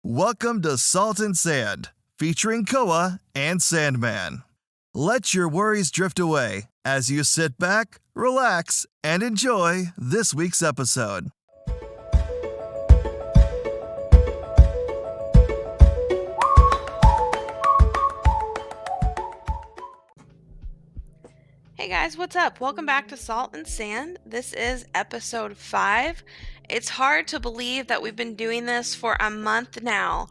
Welcome to Salt and Sand, featuring Koa and Sandman. Let your worries drift away as you sit back, relax, and enjoy this week's episode. Hey guys, what's up? Welcome back to Salt and Sand. This is episode 5. It's hard to believe that we've been doing this for a month now.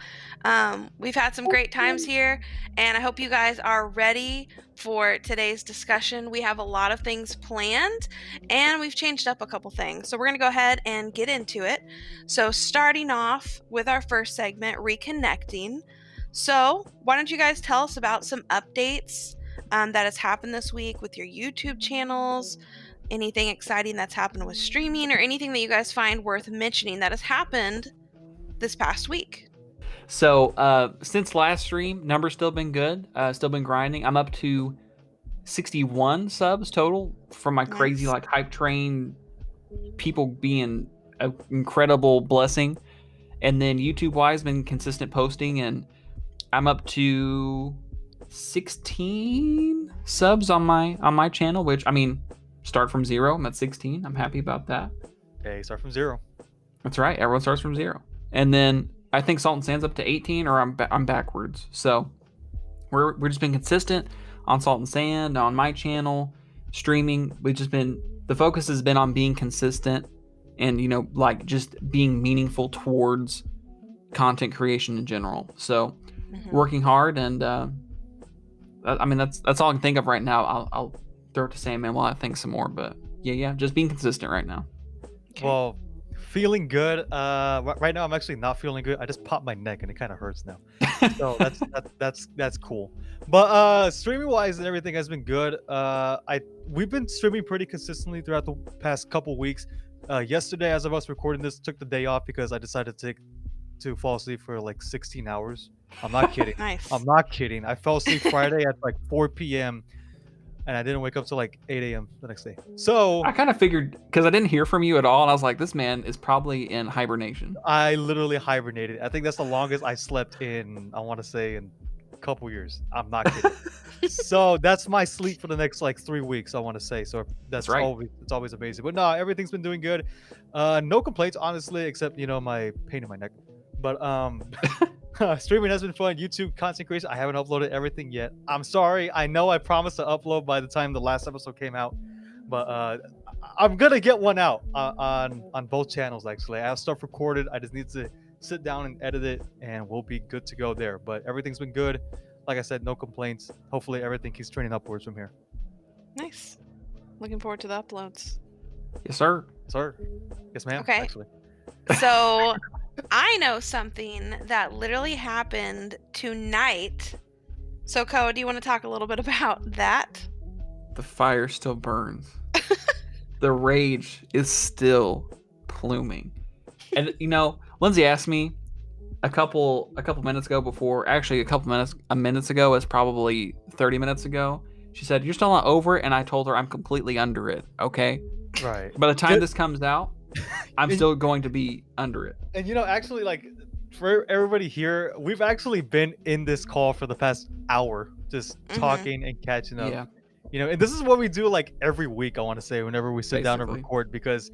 We've had some great times here, and I hope you guys are ready for today's discussion. We have a lot of things planned, and we've changed up a couple things. So we're going to go ahead and get into it. So starting off with our first segment, Reconnecting. So why don't you guys tell us about some updates that has happened this week with your YouTube channels, anything exciting that's happened with streaming, or anything that you guys find worth mentioning that has happened this past week. So since last stream, numbers still been good, still been grinding. I'm up to 61 subs total from my crazy Nice. hype train, people being an incredible blessing. And then YouTube wise, been consistent posting, and I'm up to 16 subs on my channel, which, I mean, start from 0. I'm at 16. I'm happy about that. Okay, start from 0. That's right. Everyone starts from 0. And then I think Salt and Sand's up to 18, or I'm backwards. So we're just been consistent on Salt and Sand, on my channel, streaming. The focus has been on being consistent and, just being meaningful towards content creation in general. So working hard, and I mean, that's all I can think of right now. I'll throw it to Sandman while I think some more, but yeah, just being consistent right now. Okay. Well, feeling good. Right now I'm actually not feeling good. I just popped my neck and it kind of hurts now. So that's cool. But streaming wise and everything has been good. We've been streaming pretty consistently throughout the past couple weeks. Yesterday, as I was recording this, took the day off because I decided to fall asleep for like 16 hours. I'm not kidding. Nice. I'm not kidding. I fell asleep Friday at like 4 p.m. and I didn't wake up till like 8 a.m. the next day. So I kind of figured, because I didn't hear from you at all, and I was like, this man is probably in hibernation. I literally hibernated. I think that's the longest I slept in, I want to say, in a couple years. I'm not kidding. So that's my sleep for the next like 3 weeks, I want to say. So that's right. It's always amazing. But no, everything's been doing good. No complaints, honestly, except my pain in my neck. But streaming has been fun. YouTube content creation, I haven't uploaded everything yet. I'm sorry. I know I promised to upload by the time the last episode came out, but I'm gonna get one out on both channels. Actually, I have stuff recorded. I just need to sit down and edit it, and we'll be good to go there. But everything's been good. Like I said, no complaints. Hopefully everything keeps trending upwards from here. Nice. Looking forward to the uploads. Yes, sir. Sir. Yes, ma'am. Okay. Actually. So I know something that literally happened tonight. So Koa, do you want to talk a little bit about that? The fire still burns. The rage is still pluming. And Lindsay asked me a couple minutes ago a minutes ago is probably 30 minutes ago. She said, "You're still not over it," and I told her I'm completely under it. Okay. Right. By the time this comes out, I'm still going to be under it. And actually, like, for everybody here, we've actually been in this call for the past hour, just talking and catching up. Yeah. And this is what we do like every week, I want to say, whenever we sit down and record, because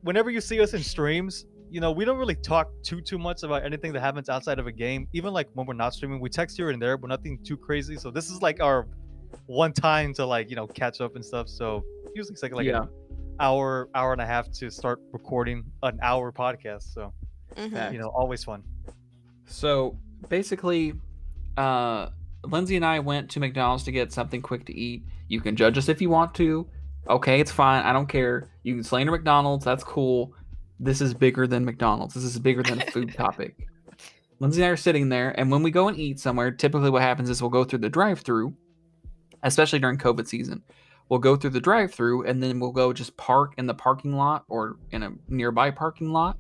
whenever you see us in streams, we don't really talk too much about anything that happens outside of a game. Even like when we're not streaming, we text here and there, but nothing too crazy. So this is like our one time to like catch up and stuff. So usually it's like an hour and a half to start recording an hour podcast. So always fun. So basically, Lindsay and I went to McDonald's to get something quick to eat. You can judge us if you want to. Okay, it's fine. I don't care. You can slander McDonald's. That's cool. This is bigger than McDonald's. This is bigger than a food topic. Lindsay and I are sitting there, and when we go and eat somewhere, typically what happens is we'll go through the drive-thru, especially during COVID season. We'll go through the drive-thru, and then we'll go just park in the parking lot or in a nearby parking lot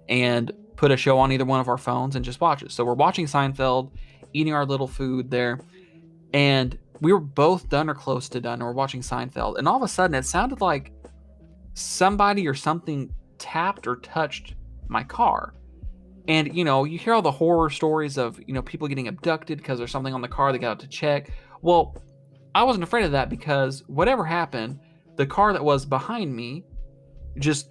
and put a show on either one of our phones and just watch it. So we're watching Seinfeld, eating our little food there, and we were both done or close to done, and we're watching Seinfeld. And all of a sudden, it sounded like somebody or something tapped or touched my car. And, you hear all the horror stories of, people getting abducted because there's something on the car they got out to check. Well, I wasn't afraid of that because whatever happened, the car that was behind me just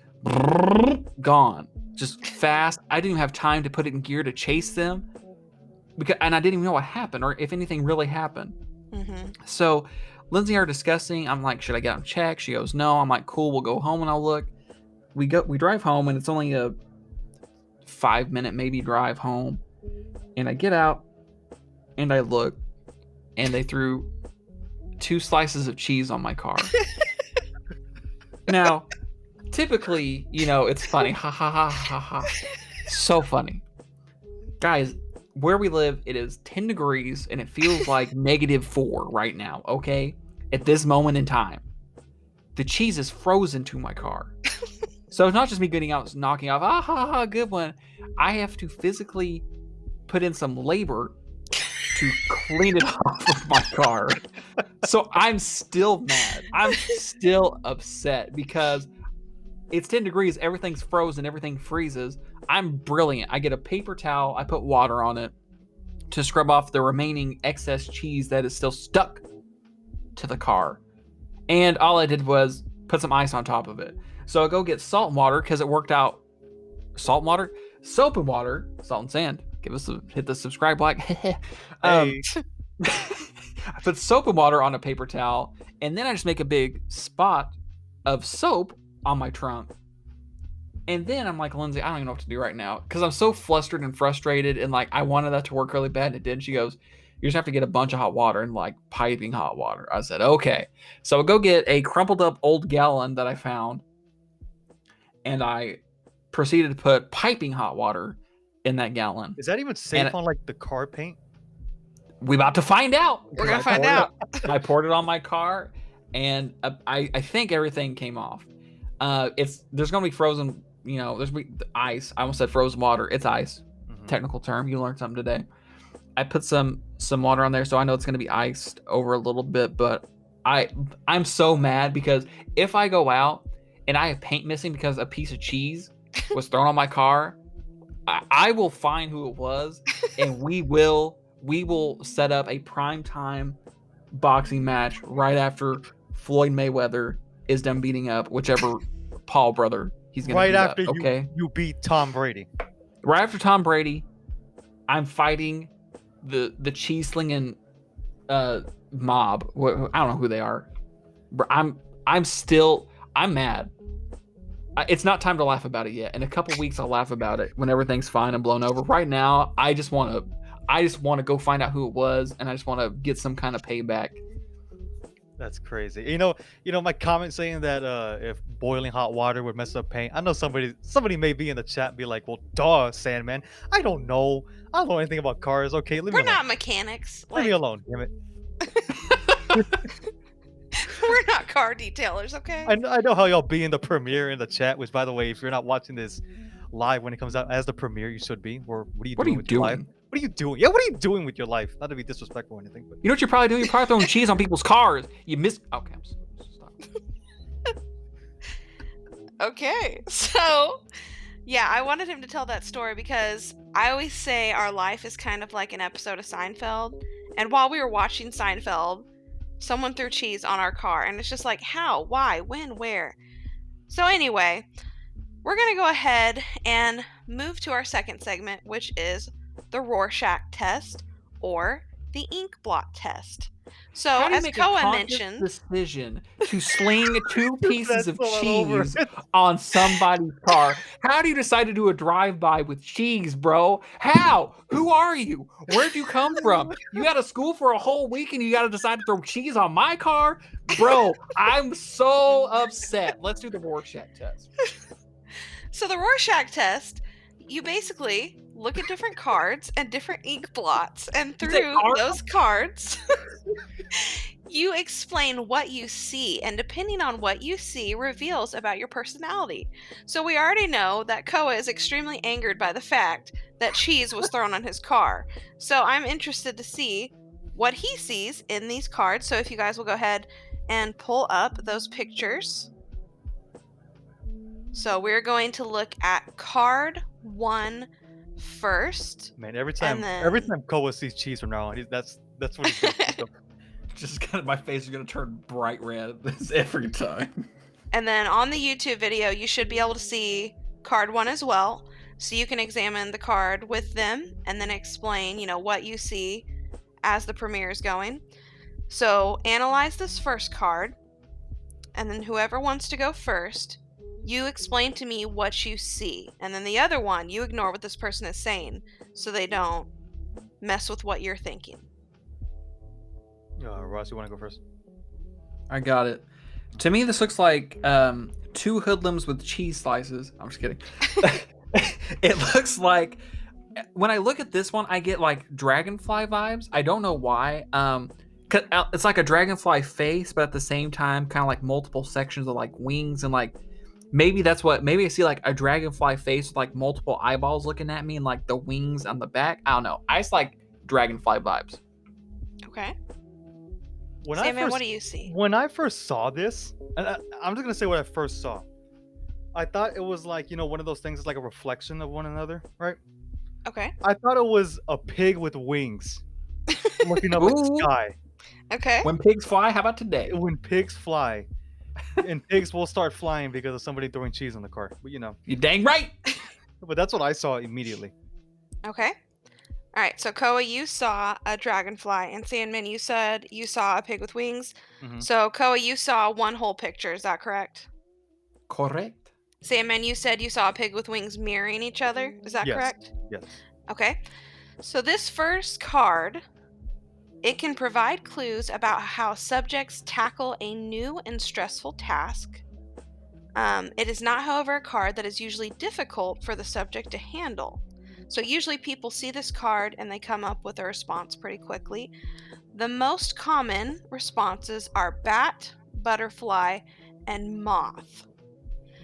gone. Just fast. I didn't even have time to put it in gear to chase them. And I didn't even know what happened or if anything really happened. Mm-hmm. So Lindsay and I are discussing. I'm like, should I get them checked? She goes, no. I'm like, cool. We'll go home and I'll look. We drive home and it's only a 5-minute maybe drive home. And I get out and I look and they threw 2 slices of cheese on my car. Now, typically, it's funny. Ha ha ha ha ha. So funny. Guys, where we live, it is 10 degrees and it feels like -4 right now, okay? At this moment in time. The cheese is frozen to my car. So it's not just me getting out, knocking off, ah ha ha, good one. I have to physically put in some labor to clean it off of my car. So I'm still mad. I'm still upset because it's 10 degrees, everything's frozen, everything freezes. I'm brilliant. I get a paper towel, I put water on it to scrub off the remaining excess cheese that is still stuck to the car. And all I did was put some ice on top of it. So I go get salt and water because it worked out. Salt and water, soap and water, salt and sand. Hit the subscribe like. Hey. I put soap and water on a paper towel, and then I just make a big spot of soap on my trunk. And then I'm like, Lindsay, I don't even know what to do right now because I'm so flustered and frustrated, and like I wanted that to work really bad, and it did. She goes, you just have to get a bunch of hot water and like piping hot water. I said, okay. So I go get a crumpled up old gallon that I found. And I proceeded to put piping hot water in that gallon. Is that even safe on like the car paint? We about to find out. We're gonna find out. I poured it on my car, and I think everything came off. There's gonna be frozen. There's gonna be ice. I almost said frozen water. It's ice. Mm-hmm. Technical term. You learned something today. I put some water on there, so I know it's gonna be iced over a little bit. But I'm so mad because if I go out and I have paint missing because a piece of cheese was thrown on my car, I will find who it was, and we will set up a primetime boxing match right after Floyd Mayweather is done beating up whichever Paul brother he's going to beat after up. Okay? you beat Tom Brady. Right after Tom Brady, I'm fighting the cheese slinging mob. I don't know who they are. I'm mad. It's not time to laugh about it yet. In a couple weeks, I'll laugh about it when everything's fine and blown over. Right now, I just want to go find out who it was, and I just want to get some kind of payback. That's crazy. You know, my comment saying that if boiling hot water would mess up paint. I know somebody may be in the chat and be like, "Well, duh, Sandman. I don't know anything about cars. Okay, leave me alone. We're not mechanics. Leave me alone, damn it." We're not car detailers, okay? I know how y'all be in the premiere in the chat. Which, by the way, if you're not watching this live when it comes out as the premiere, you should be. Or what are you doing with your life? What are you doing? Yeah, what are you doing with your life? Not to be disrespectful or anything, but you know what you're probably doing? You're probably throwing cheese on people's cars. You missed. Okay, I'm stop. Okay, so yeah, I wanted him to tell that story because I always say our life is kind of like an episode of Seinfeld. And while we were watching Seinfeld, someone threw cheese on our car, and it's just like, how, why, when, where? So anyway, we're going to go ahead and move to our second segment, which is the Rorschach Test, or the ink blot test. So, how do you as make Koa a mentioned, decision to sling 2 pieces of cheese over. on somebody's car. How do you decide to do a drive-by with cheese, bro? How? Who are you? Where'd you come from? You out of school for a whole week and you got to decide to throw cheese on my car? Bro, I'm so upset. Let's do the Rorschach test. So the Rorschach test, you basically look at different cards and different ink blots, and through those cards, you explain what you see, and depending on what you see reveals about your personality. So we already know that Koa is extremely angered by the fact that cheese was thrown on his car. So I'm interested to see what he sees in these cards. So if you guys will go ahead and pull up those pictures. So we're going to look at card 1, first. Man, every time Koa sees cheese from now on, that's what he's gonna think of. Just kind of my face is gonna turn bright red every time. And then on the YouTube video, you should be able to see card 1 as well. So you can examine the card with them and then explain, what you see as the premiere is going. So analyze this first card, and then whoever wants to go first, you explain to me what you see. And then the other one, you ignore what this person is saying so they don't mess with what you're thinking. Ross, you want to go first? I got it. To me, this looks like 2 hoodlums with cheese slices. I'm just kidding. It looks like, when I look at this one, I get like dragonfly vibes. I don't know why. It's like a dragonfly face, but at the same time, kind of like multiple sections of like wings, and like maybe I see like a dragonfly face with like multiple eyeballs looking at me and like the wings on the back. I don't know. I just like dragonfly vibes. Okay. Sandman, what do you see? When I first saw this, and I'm just gonna say what I first saw. I thought it was like, one of those things that's like a reflection of one another, right? Okay. I thought it was a pig with wings looking up at the sky. Okay. When pigs fly, how about today? When pigs fly, and pigs will start flying because of somebody throwing cheese on the car. But You dang right. But that's what I saw immediately. Okay. All right. So Koa, you saw a dragonfly, and Sandman, you said you saw a pig with wings. Mm-hmm. So Koa, you saw one whole picture. Is that correct? Correct. Sandman, you said you saw a pig with wings mirroring each other. Is that correct? Yes. Okay. So this first card, it can provide clues about how subjects tackle a new and stressful task. It is not, however, a card that is usually difficult for the subject to handle. So usually people see this card and they come up with a response pretty quickly. The most common responses are bat, butterfly, and moth.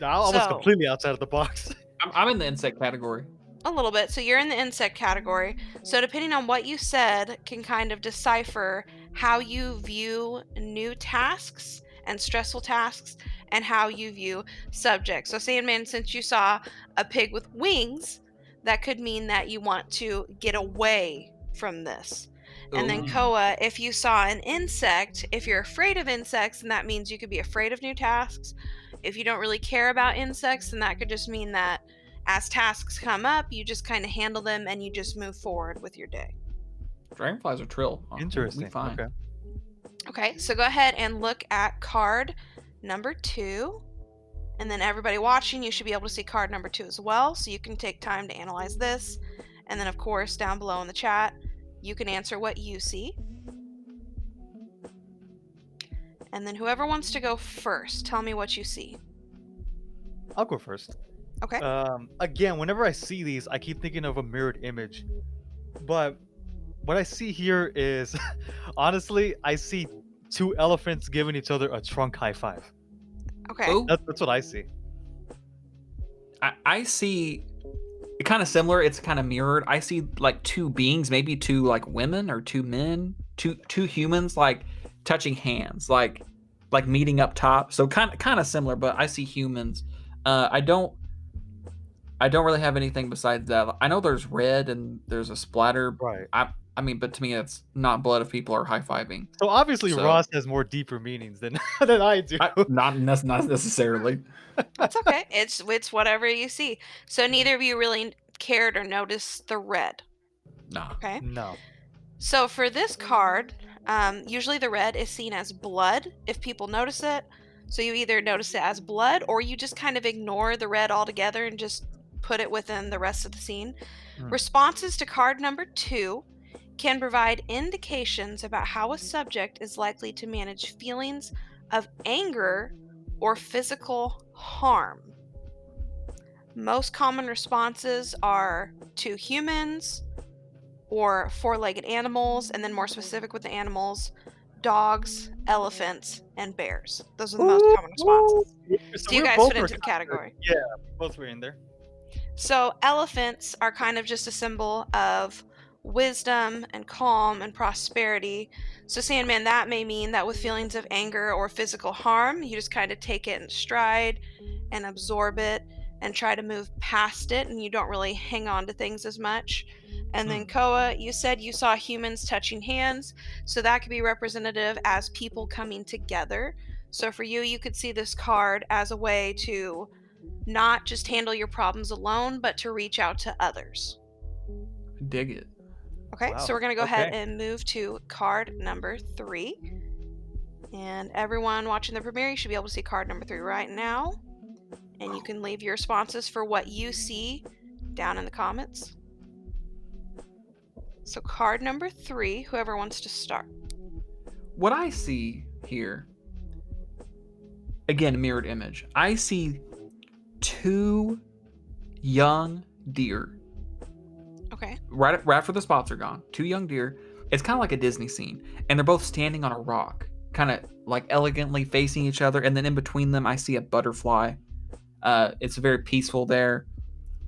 I was completely outside of the box. I'm in the insect category. A little bit. So you're in the insect category. So depending on what you said can kind of decipher how you view new tasks and stressful tasks and how you view subjects. So Sandman, since you saw a pig with wings, that could mean that you want to get away from this. And then Koa, if you saw an insect, if you're afraid of insects, then that means you could be afraid of new tasks. If you don't really care about insects, then that could just mean that as tasks come up, you just kind of handle them and you just move forward with your day. Dragonflies are trill. Interesting. Fine. Okay, so go ahead and look at card number 2. And then everybody watching, you should be able to see card number 2 as well. So you can take time to analyze this. And then, of course, down below in the chat, you can answer what you see. And then whoever wants to go first, tell me what you see. I'll go first. Okay. Again, whenever I see these, I keep thinking of a mirrored image. But what I see here is, honestly, I see 2 elephants giving each other a trunk high five. Okay. That's what I see. I see it kind of similar. It's kind of mirrored. I see like 2 beings, maybe 2 like women or 2 men, two humans like touching hands, like meeting up top. So kind of similar, but I see humans. I don't really have anything besides that. I know there's red and there's a splatter. Right. I mean, but to me, it's not blood if people are high-fiving. So obviously Ross has more deeper meanings than I do. Not necessarily. That's okay. It's whatever you see. So neither of you really cared or noticed the red. No. Okay. No. So for this card, usually the red is seen as blood if people notice it. So you either notice it as blood or you just kind of ignore the red altogether and just put it within the rest of the scene. Responses to card number 2 can provide indications about how a subject is likely to manage feelings of anger or physical harm. Most common responses are to humans or 4-legged animals, and then more specific with the animals, dogs, elephants, and bears. Those are the most common responses. So you guys fit into the category. Yeah, both were in there. So elephants are kind of just a symbol of wisdom and calm and prosperity. So Sandman, that may mean that with feelings of anger or physical harm, you just kind of take it in stride and absorb it and try to move past it, and you don't really hang on to things as much. And then Koa, you said you saw humans touching hands, so that could be representative as people coming together. So for you, you could see this card as a way to not just handle your problems alone, but to reach out to others. Dig it. Okay, so Wow. we're going to go ahead Okay. and move to card number 3. And everyone watching the premiere, you should be able to see card number 3 right now. And you can leave your responses for what you see down in the comments. So card number 3, whoever wants to start. What I see here, again, mirrored image. I see 2 young deer. Okay. Right after the spots are gone, 2 young deer. It's kind of like a Disney scene, and they're both standing on a rock, kind of like elegantly facing each other. And then in between them, I see a butterfly. It's very peaceful there.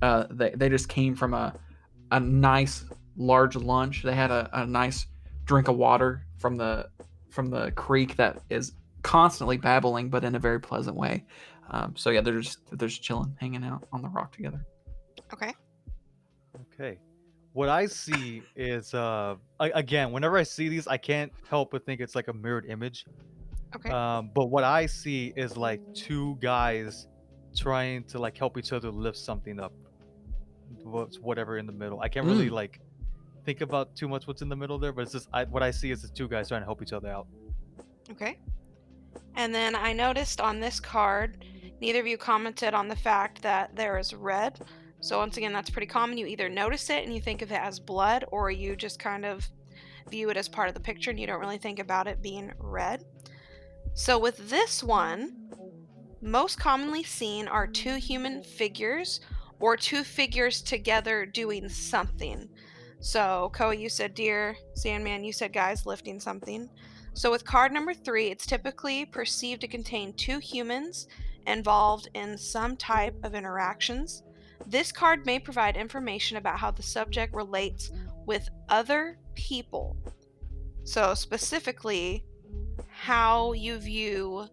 They just came from a nice large lunch. They had a nice drink of water from the creek that is constantly babbling, but in a very pleasant way. So yeah, they're just chilling, hanging out on the rock together. Okay. Okay. What I see is again, whenever I see these, I can't help but think it's like a mirrored image. Okay. But what I see is like 2 guys trying to like help each other lift something up. Whatever in the middle. I can't really like think about too much what's in the middle there, but it's just what I see is the 2 guys trying to help each other out. Okay. And then I noticed on this card, neither of you commented on the fact that there is red. So once again, that's pretty common. You either notice it and you think of it as blood, or you just kind of view it as part of the picture and you don't really think about it being red. So with this one, most commonly seen are 2 human figures or 2 figures together doing something. So Koa, you said deer. Sandman, you said guys lifting something. So with card number 3, it's typically perceived to contain 2 humans involved in some type of interactions. This card may provide information about how the subject relates with other people. So specifically, how you view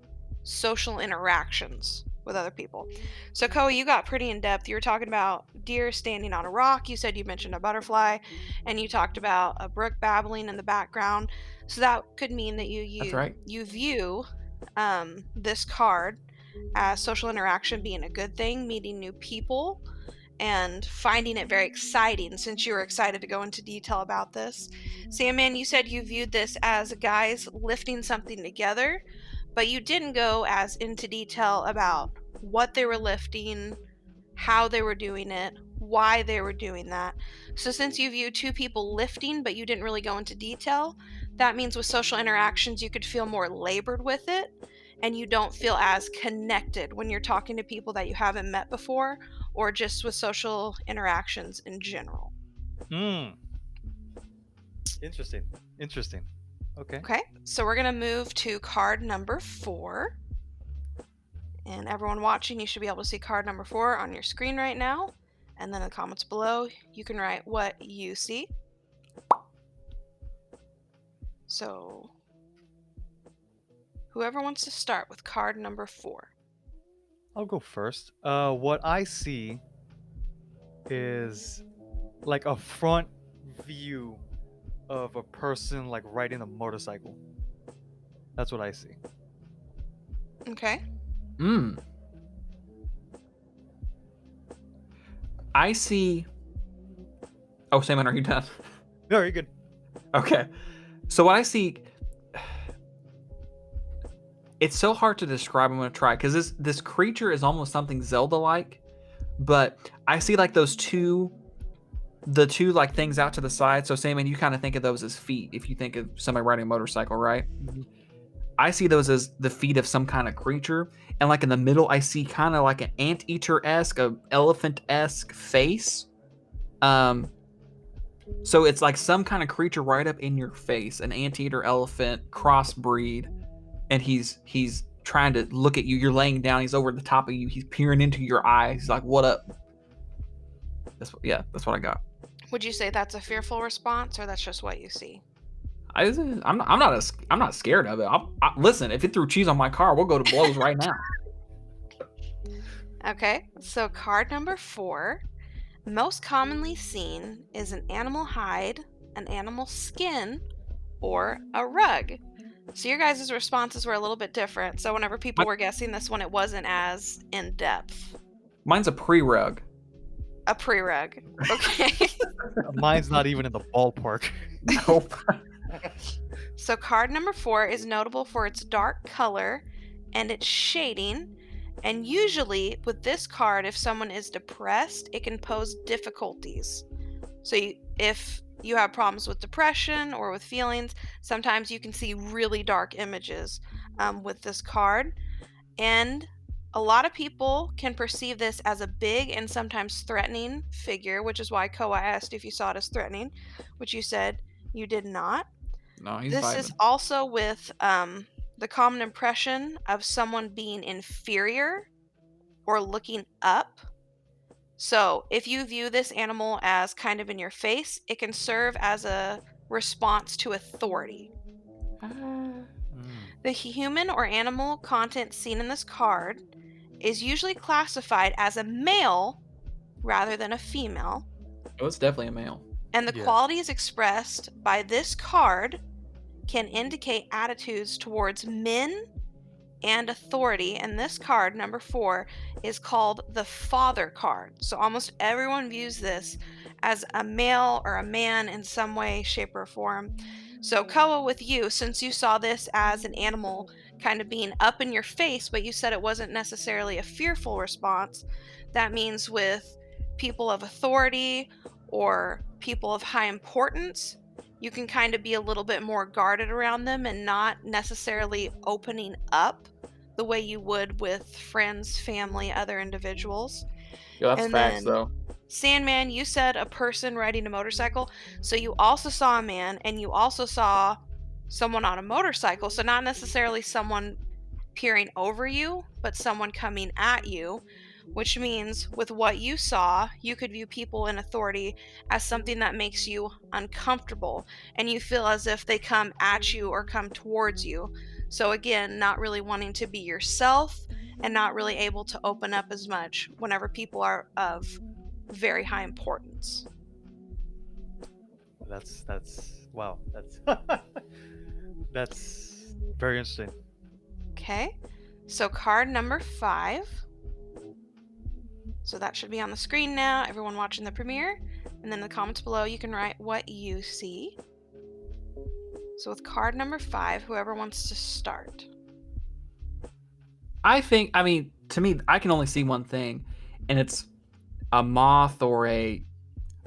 social interactions with other people. So Koa, you got pretty in depth. You were talking about deer standing on a rock. You said you mentioned a butterfly, and you talked about a brook babbling in the background. So that could mean that That's right. you view this card as social interaction being a good thing, meeting new people, and finding it very exciting, since you were excited to go into detail about this. Sandman, you said you viewed this as guys lifting something together, but you didn't go as into detail about what they were lifting, how they were doing it, why they were doing that. So since you viewed 2 people lifting, but you didn't really go into detail, that means with social interactions, you could feel more labored with it, and you don't feel as connected when you're talking to people that you haven't met before, or just with social interactions in general. Interesting. Okay. Okay, so we're going to move to card number 4. And everyone watching, you should be able to see card number 4 on your screen right now. And then in the comments below, you can write what you see. So whoever wants to start with card number 4. I'll go first. What I see is like a front view of a person like riding a motorcycle. That's what I see. Okay. I see. Oh, Simon, are you done? No, you're good. Okay. So what I see, it's so hard to describe. I'm going to try, because this creature is almost something Zelda-like, but I see like the two like things out to the side. So Simon, you kind of think of those as feet if you think of somebody riding a motorcycle, right? Mm-hmm. I see those as the feet of some kind of creature, and like in the middle, I see kind of like an anteater-esque, a elephant-esque face. So it's like some kind of creature right up in your face, an anteater elephant crossbreed, and he's trying to look at you. You're laying down. He's over the top of you. He's peering into your eyes. He's like, "What up?" That's what I got. Would you say that's a fearful response, or that's just what you see? I'm not scared of it. Listen, if it threw cheese on my car, we'll go to blows right now. Okay, so card number 4, most commonly seen is an animal hide, an animal skin, or a rug. So your guys' responses were a little bit different. So whenever people were guessing this one, it wasn't as in depth. Mine's a pre-rug. A pre-rug. Okay. Mine's not even in the ballpark. Nope. So card number 4 is notable for its dark color and its shading. And usually with this card, if someone is depressed, it can pose difficulties. So if you have problems with depression or with feelings, sometimes you can see really dark images with this card. And a lot of people can perceive this as a big and sometimes threatening figure, which is why Koa asked if you saw it as threatening, which you said you did not. No, he's This vibing. is also with the common impression of someone being inferior or looking up. So if you view this animal as kind of in your face, it can serve as a response to authority. The human or animal content seen in this card is usually classified as a male rather than a female, Oh, it's definitely a male. and the Yeah. qualities expressed by this card can indicate attitudes towards men and authority. And this card, number 4, is called the father card. So almost everyone views this as a male or a man in some way, shape, or form. So Koa, with you, since you saw this as an animal kind of being up in your face, but you said it wasn't necessarily a fearful response, that means with people of authority or people of high importance, you can kind of be a little bit more guarded around them and not necessarily opening up the way you would with friends, family, other individuals. Yo, that's And facts, then though. Sandman, you said a person riding a motorcycle. So you also saw a man and you also saw someone on a motorcycle. So not necessarily someone peering over you, but someone coming at you, which means with what you saw, you could view people in authority as something that makes you uncomfortable and you feel as if they come at you or come towards you. So again, not really wanting to be yourself and not really able to open up as much whenever people are of very high importance. That's wow. That's very interesting. Okay, so card number 5. So that should be on the screen now, everyone watching the premiere. And then in the comments below, you can write what you see. So with card number 5, whoever wants to start. I mean, to me, I can only see one thing, and it's a moth or a.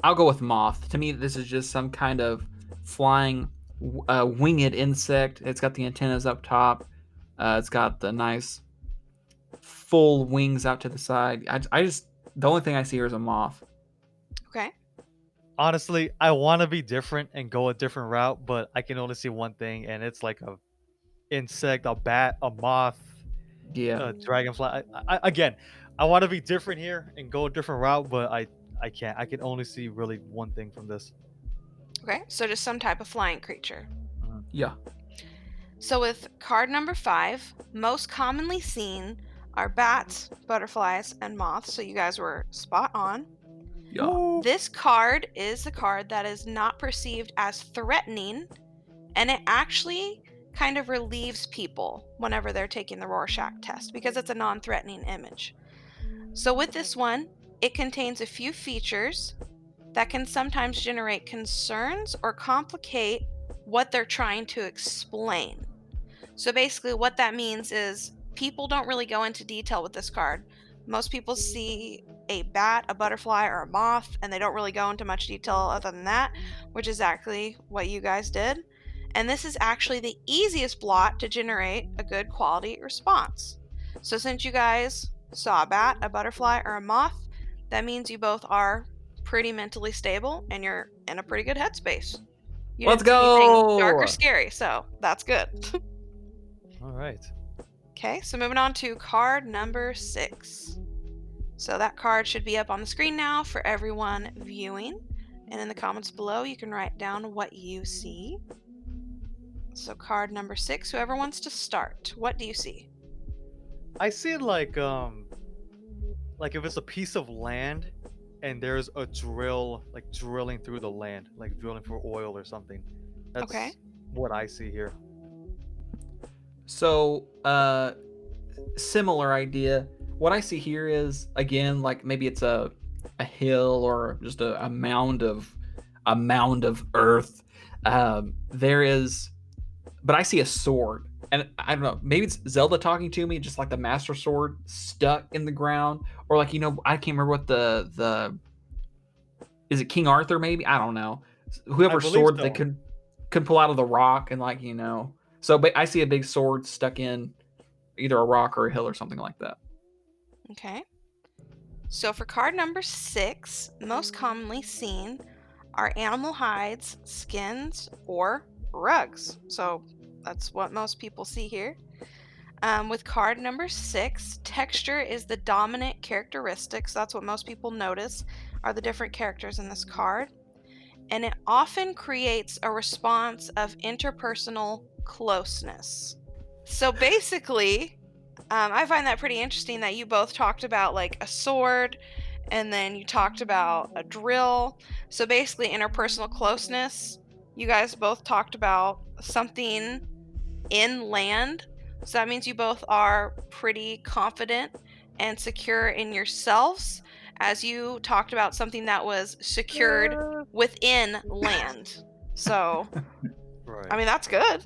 I'll go with moth. To me, this is just some kind of flying winged insect. It's got the antennas up top. It's got the nice full wings out to the side. The only thing I see here is a moth. Okay. Honestly, I want to be different and go a different route, but I can only see one thing, and it's like a insect, a bat, a moth, Yeah. a dragonfly. Again, I want to be different here and go a different route, but I can't. I can only see really one thing from this. Okay, so just some type of flying creature. Yeah. So with card number 5, most commonly seen are bats, butterflies, and moths. So you guys were spot on. Yeah. This card is a card that is not perceived as threatening, and it actually kind of relieves people whenever they're taking the Rorschach test because it's a non-threatening image. So with this one, it contains a few features that can sometimes generate concerns or complicate what they're trying to explain. So basically what that means is people don't really go into detail with this card. Most people see a bat, a butterfly, or a moth, and they don't really go into much detail other than that, which is exactly what you guys did. And this is actually the easiest blot to generate a good quality response. So since you guys saw a bat, a butterfly, or a moth, that means you both are pretty mentally stable and you're in a pretty good headspace. You Let's didn't see anything dark or go. scary, so that's good. All right. Okay, so moving on to card number 6. So that card should be up on the screen now for everyone viewing. And in the comments below, you can write down what you see. So card number 6, whoever wants to start, what do you see? I see like like if it's a piece of land and there's a drill like drilling through the land, like drilling for oil or something. That's Okay. what I see here. So, similar idea. What I see here is, again, like maybe it's a hill or just a mound of earth. There is, but I see a sword, and I don't know. Maybe it's Zelda talking to me, just like the Master Sword stuck in the ground, or like I can't remember what the is it King Arthur? Maybe I don't know. I Whoever believe sword they so. could pull out of the rock and So, but I see a big sword stuck in either a rock or a hill or something like that. Okay. So for card number 6, most commonly seen are animal hides, skins, or rugs. So that's what most people see here. With card number 6, texture is the dominant characteristic. So that's what most people notice are the different characters in this card. And it often creates a response of interpersonal closeness. So basically, I find that pretty interesting that you both talked about like a sword and then you talked about a drill. So basically, interpersonal closeness, you guys both talked about something in land. So that means you both are pretty confident and secure in yourselves, as you talked about something that was secured within land. So, Right. I mean, that's good.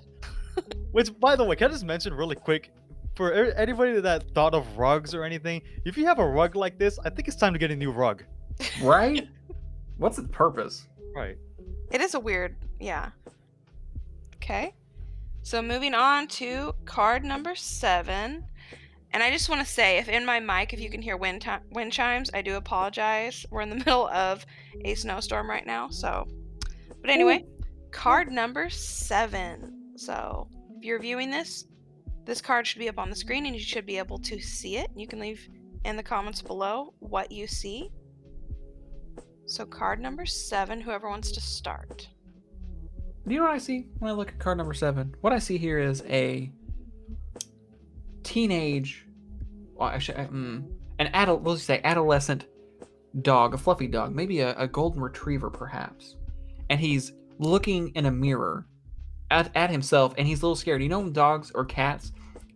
Which, by the way, can I just mention really quick for anybody that thought of rugs or anything? If you have a rug like this, I think it's time to get a new rug. Right? What's the purpose? Right. It is a weird, yeah. Okay. So moving on to card number 7. And I just want to say, if in my mic, if you can hear wind chimes, I do apologize. We're in the middle of a snowstorm right now. So, but anyway, card number 7. So if you're viewing this card should be up on the screen and you should be able to see it. You can leave in the comments below what you see. So card number 7, whoever wants to start. Do you know what I see when I look at card number 7? What I see here is a teenage, well, actually, we'll just say adolescent dog, a fluffy dog, maybe a golden retriever perhaps. And he's looking in a mirror at himself, and he's a little scared. You know when dogs or cats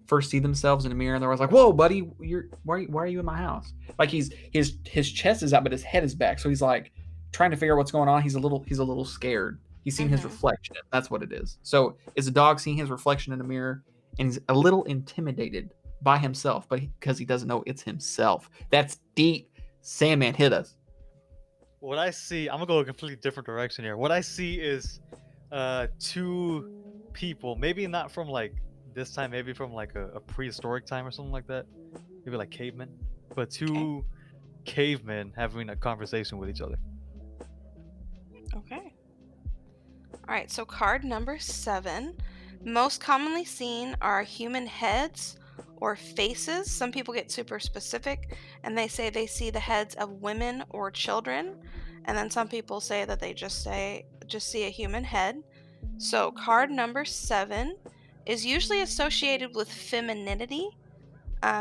first see themselves in a mirror and they're always like, "Whoa, buddy, why are you in my house?" Like his chest is out, but his head is back, so he's like trying to figure out what's going on. He's a little scared. He's seen his reflection. That's what it is. So it's a dog seeing his reflection in a mirror, and he's a little intimidated by himself, but because he doesn't know it's himself. That's deep. Sandman, hit us. What I see, I'm gonna go a completely different direction here. What I see is 2 people, maybe not from like this time, maybe from like a prehistoric time or something like that. Maybe like cavemen, but 2 cavemen having a conversation with each other. Okay. All right, so card number 7. Most commonly seen are human heads or faces. Some people get super specific and they say they see the heads of women or children. And then some people say that they just see a human head. So card number 7 is usually associated with femininity.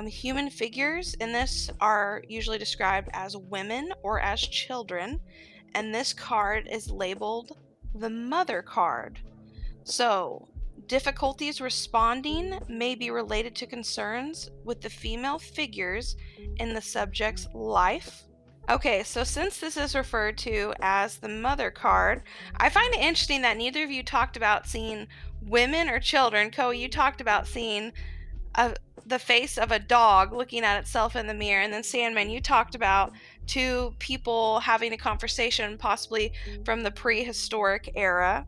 Human figures in this are usually described as women or as children. And this card is labeled the mother card. So, difficulties responding may be related to concerns with the female figures in the subject's life. Okay, so since this is referred to as the mother card, I find it interesting that neither of you talked about seeing women or children. Koa, you talked about seeing the face of a dog looking at itself in the mirror, and then Sandman, you talked about 2 people having a conversation, possibly from the prehistoric era.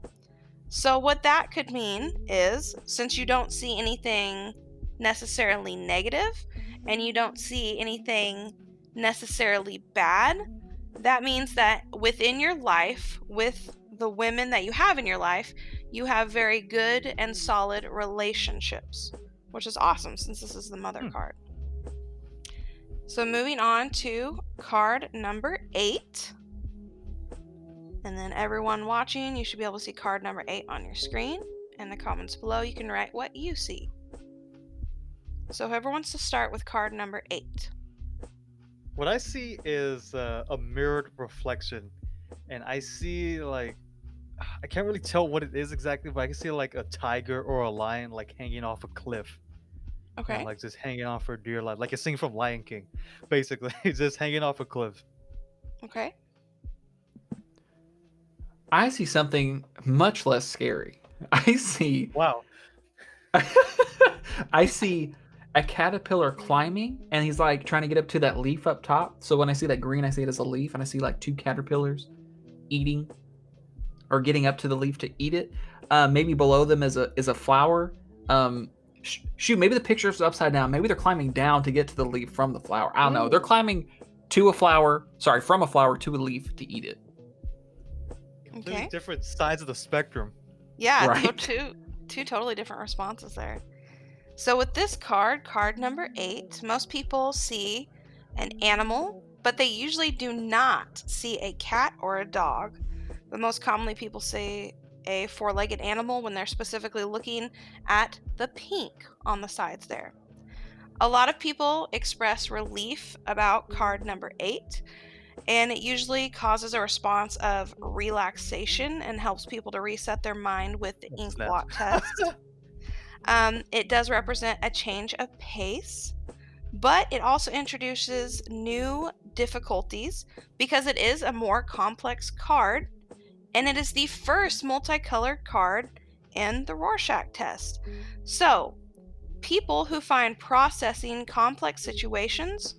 So what that could mean is, since you don't see anything necessarily negative and you don't see anything necessarily bad, that means that within your life, with the women that you have in your life, you have very good and solid relationships, which is awesome since this is the mother card. So moving on to card number 8. And then everyone watching, you should be able to see card number 8 on your screen. In the comments below, you can write what you see. So whoever wants to start with card number 8. What I see is a mirrored reflection, and I see like I can't really tell what it is exactly, but I can see like a tiger or a lion like hanging off a cliff and Okay. like just hanging on for dear life, like a scene from Lion King, basically, just hanging off a cliff. Okay. I see something much less scary. I see Wow. I see a caterpillar climbing and he's like trying to get up to that leaf up top. So when I see that green, I see it as a leaf, and I see like two caterpillars eating or getting up to the leaf to eat it. Maybe below them is a flower. Shoot, maybe the picture's upside down. Maybe they're climbing down to get to the leaf from the flower. I don't know. They're climbing to a flower. Sorry, from a flower to a leaf to eat it. Completely Okay. different sides of the spectrum. Yeah, Right. two totally different responses there. So with this card, card number 8, most people see an animal, but they usually do not see a cat or a dog. But most commonly people see a four-legged animal when they're specifically looking at the pink on the sides there. A lot of people express relief about card number 8, and it usually causes a response of relaxation and helps people to reset their mind with the Oh, ink snap. blot test. It does represent a change of pace, but it also introduces new difficulties because it is a more complex card, and it is the first multicolored card in the Rorschach test. So, people who find processing complex situations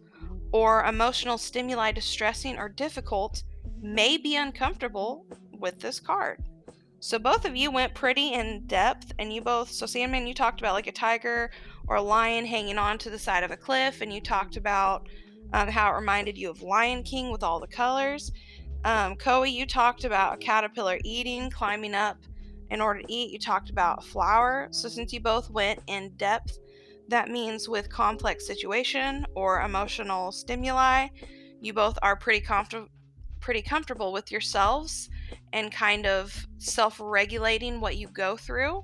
or emotional stimuli distressing or difficult may be uncomfortable with this card. So both of you went pretty in depth, and you both. So Sandman, you talked about like a tiger or a lion hanging on to the side of a cliff, and you talked about how it reminded you of Lion King with all the colors. Koa, you talked about a caterpillar eating, climbing up in order to eat. You talked about flower. So since you both went in depth, that means with complex situation or emotional stimuli, you both are pretty comfortable with yourselves and kind of self-regulating what you go through,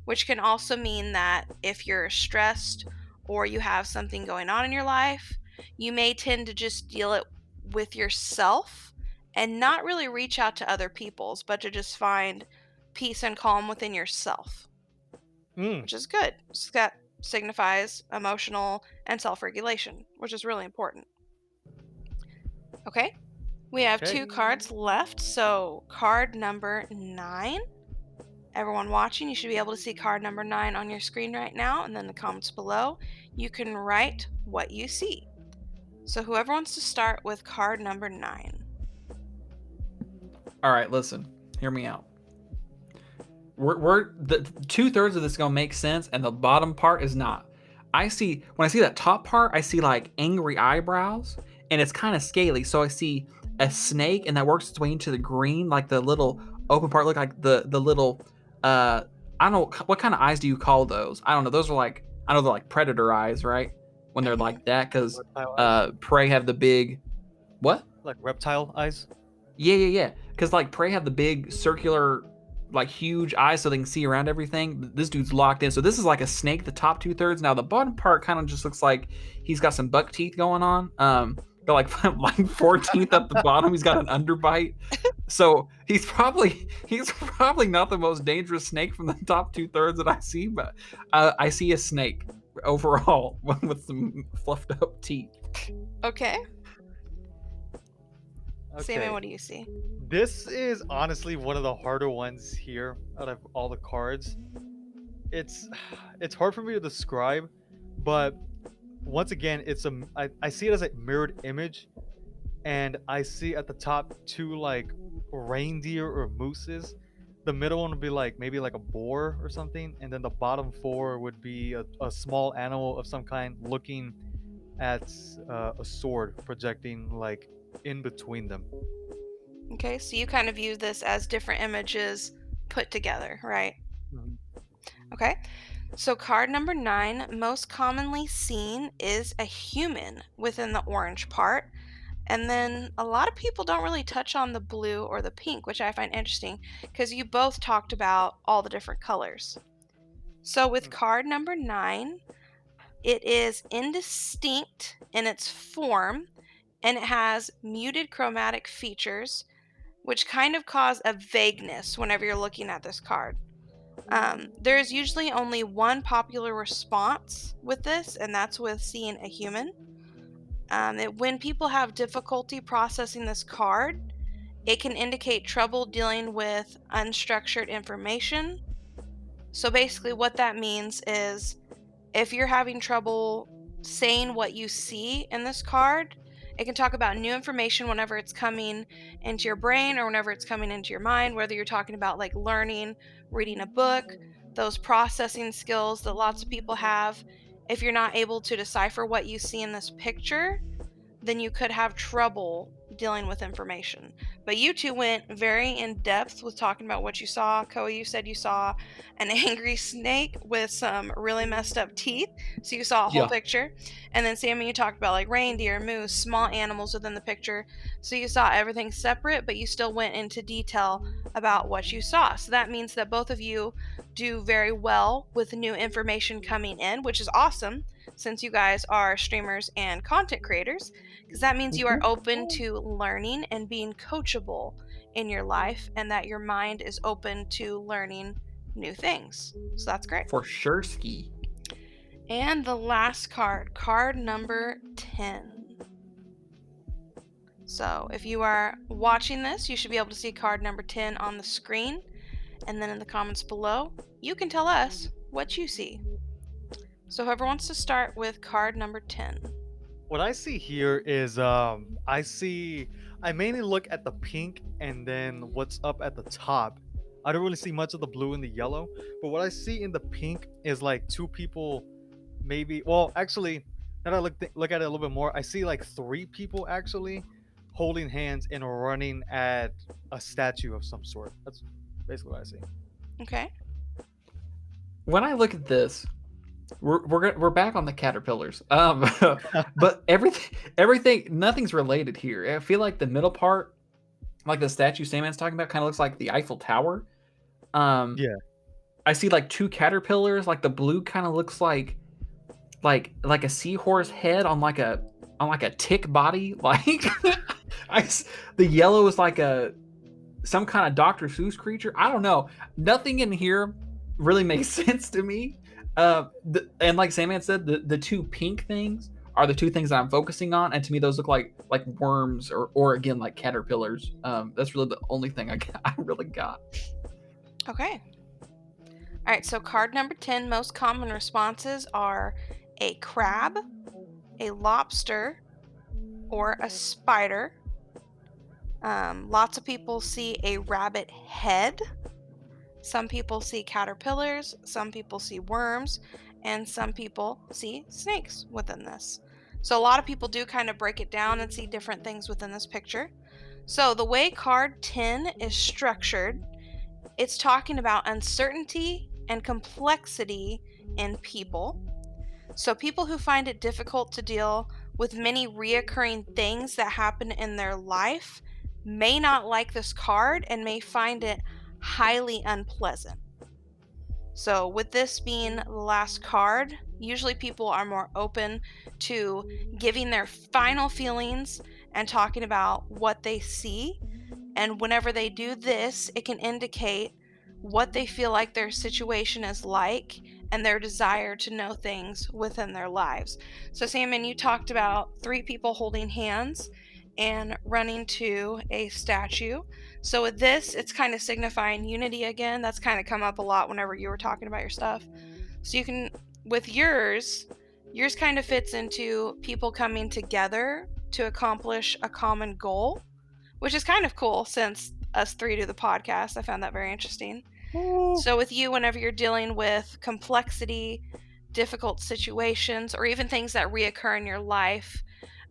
which can also mean that if you're stressed or you have something going on in your life, you may tend to just deal it with yourself and not really reach out to other people's, but to just find peace and calm within yourself, Mm, which is good. So that signifies emotional and self regulation, which is really important. Okay, we have okay. 2 cards left. So, card number 9. Everyone watching, you should be able to see card number 9 on your screen right now, and then the comments below. You can write what you see. So, whoever wants to start with card number 9. All right, listen. Hear me out. We're the 2/3 of this is gonna make sense, and the bottom part is not. When I see that top part, I see like angry eyebrows, and it's kind of scaly. So I see a snake, and that works its way into the green, like the little open part. Look like the little uh I don't know what kind of eyes do you call those. I don't know. Those are like, I know they're like predator eyes, right? When they're Mhm. like that, because Reptile eyes. prey have the big what? Like reptile eyes. Yeah. Because like prey have the big circular, like huge eyes, so they can see around everything. This dude's locked in. So this is like a snake. The top 2/3. Now the bottom part kind of just looks like he's got some buck teeth going on. Got like like 14th up the bottom. He's got an underbite. So he's probably not the most dangerous snake from the top 2/3 that I see, but I see a snake overall with some fluffed up teeth. Okay. Sammy, Okay. what do you see? This is honestly one of the harder ones here out of all the cards. It's it's hard for me to describe, but once again, I see it as a mirrored image, and I see at the top two like reindeer or mooses. The middle one would be like maybe like a boar or something, and then the bottom four would be a small animal of some kind looking at a sword projecting like in between them. Okay, so you kind of view this as different images put together, right? Mhm. Okay. So, card number 9, most commonly seen, is a human within the orange part. And then a lot of people don't really touch on the blue or the pink, which I find interesting because you both talked about all the different colors. So, with Mm. card number 9, it is indistinct in its form, and it has muted chromatic features, which kind of cause a vagueness whenever you're looking at this card. There is usually only one popular response with this, and that's with seeing a human. When people have difficulty processing this card, it can indicate trouble dealing with unstructured information. So basically, what that means is if you're having trouble saying what you see in this card, it can talk about new information whenever it's coming into your brain or whenever it's coming into your mind, whether you're talking about like learning, reading a book, those processing skills that lots of people have. If you're not able to decipher what you see in this picture, then you could have trouble dealing with information. But you two went very in depth with talking about what you saw. Koa, you said you saw an angry snake with some really messed up teeth. So you saw a whole Yeah. picture. And then Sammy, you talked about like reindeer, moose, small animals within the picture. So you saw everything separate, but you still went into detail about what you saw. So that means that both of you do very well with new information coming in, which is awesome since you guys are streamers and content creators, because that means you are open to learning and being coachable in your life, and that your mind is open to learning new things. So that's great. For sure, ski. And the last card, card number 10. So if you are watching this, you should be able to see card number 10 on the screen. And then in the comments below, you can tell us what you see. So whoever wants to start with card number 10. What I see here is I mainly look at the pink and then what's up at the top. I don't really see much of the blue and the yellow, but what I see in the pink is like two people, maybe. Well, actually, now that I look at it a little bit more, I see like three people actually holding hands and running at a statue of some sort. That's basically what I see. Okay. When I look at this, we're back on the caterpillars. But everything, nothing's related here. I feel like the middle part, like the statue Sandman's talking about, kind of looks like the Eiffel Tower. Yeah. I see like two caterpillars. Like the blue kind of looks like a seahorse head on like a tick body. Like the yellow is like some kind of Dr. Seuss creature. I don't know. Nothing in here really makes sense to me. And like Sandman said, the two pink things are the two things that I'm focusing on, and to me those look like worms or again like caterpillars. That's really the only thing I really got. Okay. All right, so card number 10, most common responses are a crab, a lobster, or a spider. Lots of people see a rabbit head. Some people see caterpillars, some people see worms, and some people see snakes within this. So a lot of people do kind of break it down and see different things within this picture. So the way card 10 is structured, it's talking about uncertainty and complexity in people. So people who find it difficult to deal with many reoccurring things that happen in their life may not like this card and may find it highly unpleasant. So with this being the last card, usually people are more open to giving their final feelings and talking about what they see. And whenever they do this, it can indicate what they feel like their situation is like and their desire to know things within their lives. So Salmon, you talked about three people holding hands and running to a statue. So with this, it's kind of signifying unity again. That's kind of come up a lot whenever you were talking about your stuff. So you can, with yours kind of fits into people coming together to accomplish a common goal, which is kind of cool since us three do the podcast. I found that very interesting. So with you, whenever you're dealing with complexity, difficult situations, or even things that reoccur in your life,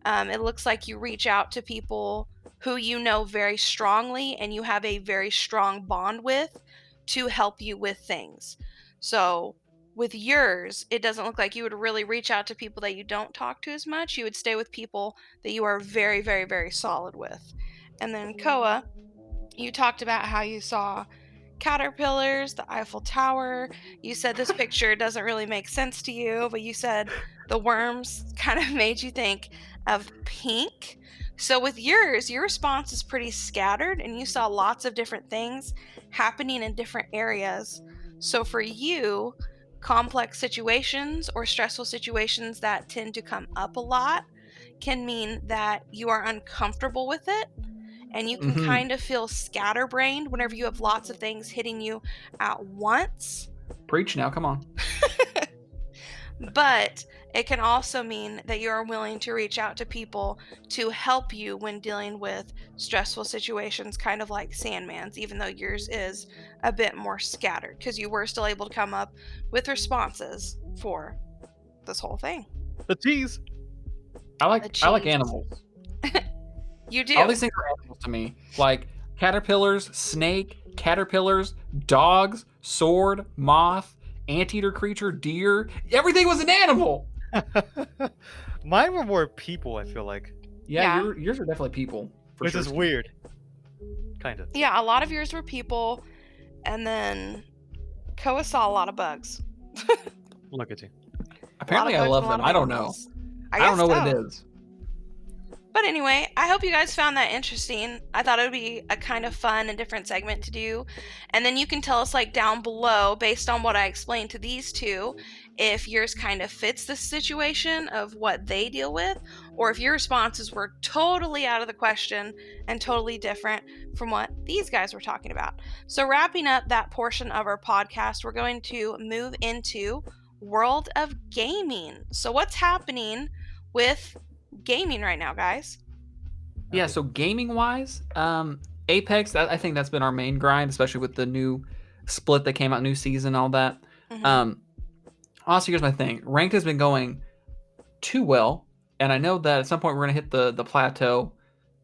it looks like you reach out to people who you know very strongly and you have a very strong bond with to help you with things. So with yours, it doesn't look like you would really reach out to people that you don't talk to as much. You would stay with people that you are very, very, very solid with. And then Koa, you talked about how you saw caterpillars, the Eiffel Tower. You said this picture doesn't really make sense to you, but you said The worms kind of made you think of pink. So with yours, your response is pretty scattered and you saw lots of different things happening in different areas. So for you, complex situations or stressful situations that tend to come up a lot can mean that you are uncomfortable with it, and you can Mm-hmm. kind of feel scatterbrained whenever you have lots of things hitting you at once. Preach now, come on. But it can also mean that you are willing to reach out to people to help you when dealing with stressful situations, kind of like Sandman's, even though yours is a bit more scattered because you were still able to come up with responses for this whole thing. The cheese. I The like cheese. animals. You do. All these things are animals to me. Like caterpillars, snake, caterpillars, dogs, sword, moth, anteater creature, deer. Everything was an animal. Mine were more people, I feel like. Yeah, Yeah. yours are definitely people. For Which sure. is weird. Kind of. Yeah, a lot of yours were people, and then Koa saw a lot of bugs. Look at you. Apparently, A lot I of bugs love and a lot them. of I don't know. animals. I don't know guess what so. it is. But anyway, I hope you guys found that interesting. I thought it would be a kind of fun and different segment to do. And then you can tell us like down below, based on what I explained to these two, if yours kind of fits the situation of what they deal with, or if your responses were totally out of the question and totally different from what these guys were talking about. So wrapping up that portion of our podcast, we're going to move into World of Gaming. So what's happening with gaming right now, guys? Yeah, Okay. so gaming wise, Apex, I think that's been our main grind, especially with the new split that came out, new season, all that. Mhm. Honestly, here's my thing. Ranked has been going too well, and I know that at some point we're gonna hit the plateau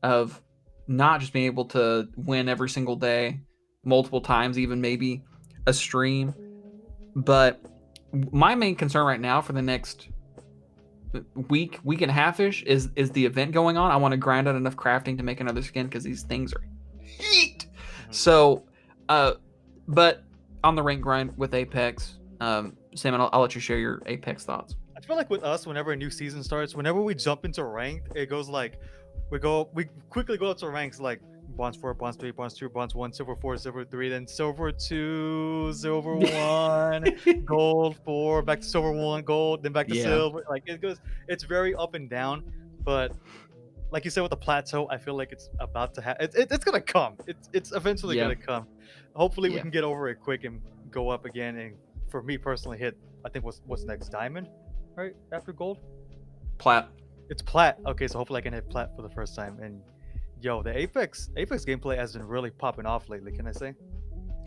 of not just being able to win every single day, multiple times, even maybe a stream. But my main concern right now for the next week and a half ish is the event going on. I want to grind out enough crafting to make another skin because these things are heat. So, but on the rank grind with Apex, Sam, I'll let you share your Apex thoughts. I feel like with us, whenever a new season starts, whenever we jump into ranked, it goes like we quickly go up to ranks like bronze 4, bronze 3, bronze 2, bronze 1, silver 4, silver 3, then silver 2, silver 1, gold 4, back to silver 1, gold, then back to Yeah. silver. Like it goes, it's very up and down. But like you said with the plateau, I feel like it's about to happen. It's gonna come. It's eventually Yeah. gonna come. Hopefully we Yeah. can get over it quick and go up again. And for me personally, hit I think what's next, diamond, right after gold. Plat. It's plat. Okay, so hopefully I can hit plat for the first time. And yo, the Apex gameplay has been really popping off lately. Can I say?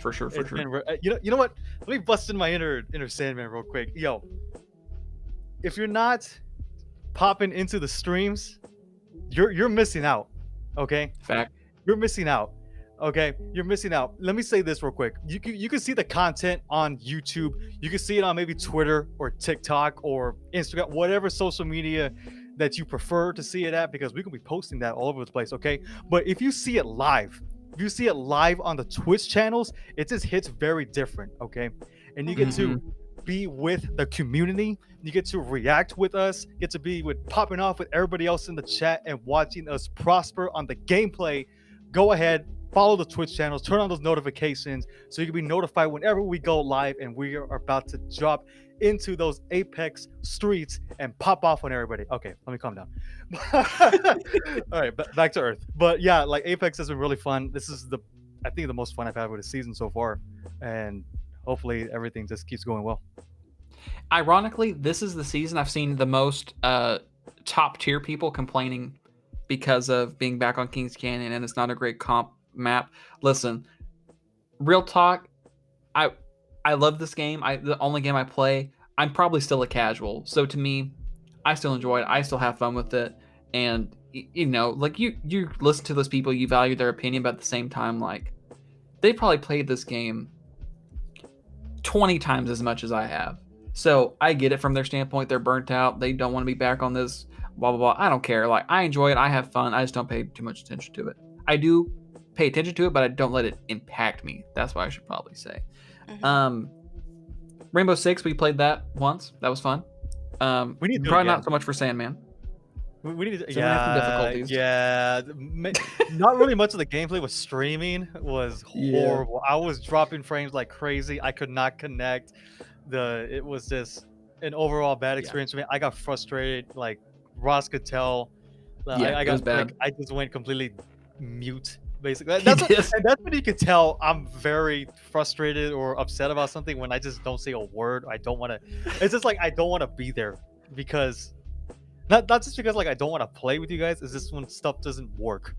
For sure. It's been you know what? Let me bust in my inner Sandman real quick. Yo, if you're not popping into the streams, you're missing out. Okay, Fact. you're missing out. Okay, you're missing out. Let me say this real quick. You can see the content on YouTube. You can see it on maybe Twitter or TikTok or Instagram, whatever social media that you prefer to see it at, because we can be posting that all over the place. Okay, but if you see it live, on the Twitch channels, it just hits very different. Okay, and you get to be with the community. You get to react with us. Get to be with popping off with everybody else in the chat and watching us prosper on the gameplay. Go ahead, follow the Twitch channels, turn on those notifications so you can be notified whenever we go live and we are about to drop into those Apex streets and pop off on everybody. Okay, let me calm down. All right, back to earth. But yeah, like Apex has been really fun. This is I think the most fun I've had with the season so far, and hopefully everything just keeps going well. Ironically, this is the season I've seen the most top tier people complaining because of being back on Kings Canyon and it's not a great comp map. Listen, real talk, I love this game. The only game I play. I'm probably still a casual, so to me, I still enjoy it. I still have fun with it, and you know, like you listen to those people, you value their opinion, but at the same time, like they probably played this game 20 times as much as I have. So I get it from their standpoint. They're burnt out. They don't want to be back on this. Blah blah blah. I don't care. Like I enjoy it. I have fun. I just don't pay too much attention to it. I do pay attention to it, but I don't let it impact me. That's what I should probably say. Mhm. Rainbow Six, we played that once. That was fun. We need to do it Probably again. not so much for Sandman. We need to, So we're gonna have some difficulties. Not really much of the gameplay was streaming was Yeah. horrible. I was dropping frames like crazy. I could not connect. It was just an overall bad experience for me. I got frustrated. Like Ross could tell. Yeah, it was bad. I just went completely mute. Basically, He that's did. when you could tell I'm very frustrated or upset about something when I just don't say a word. I don't want to. It's just like I don't want to be there because not just because like I don't want to play with you guys. It's just when stuff doesn't work.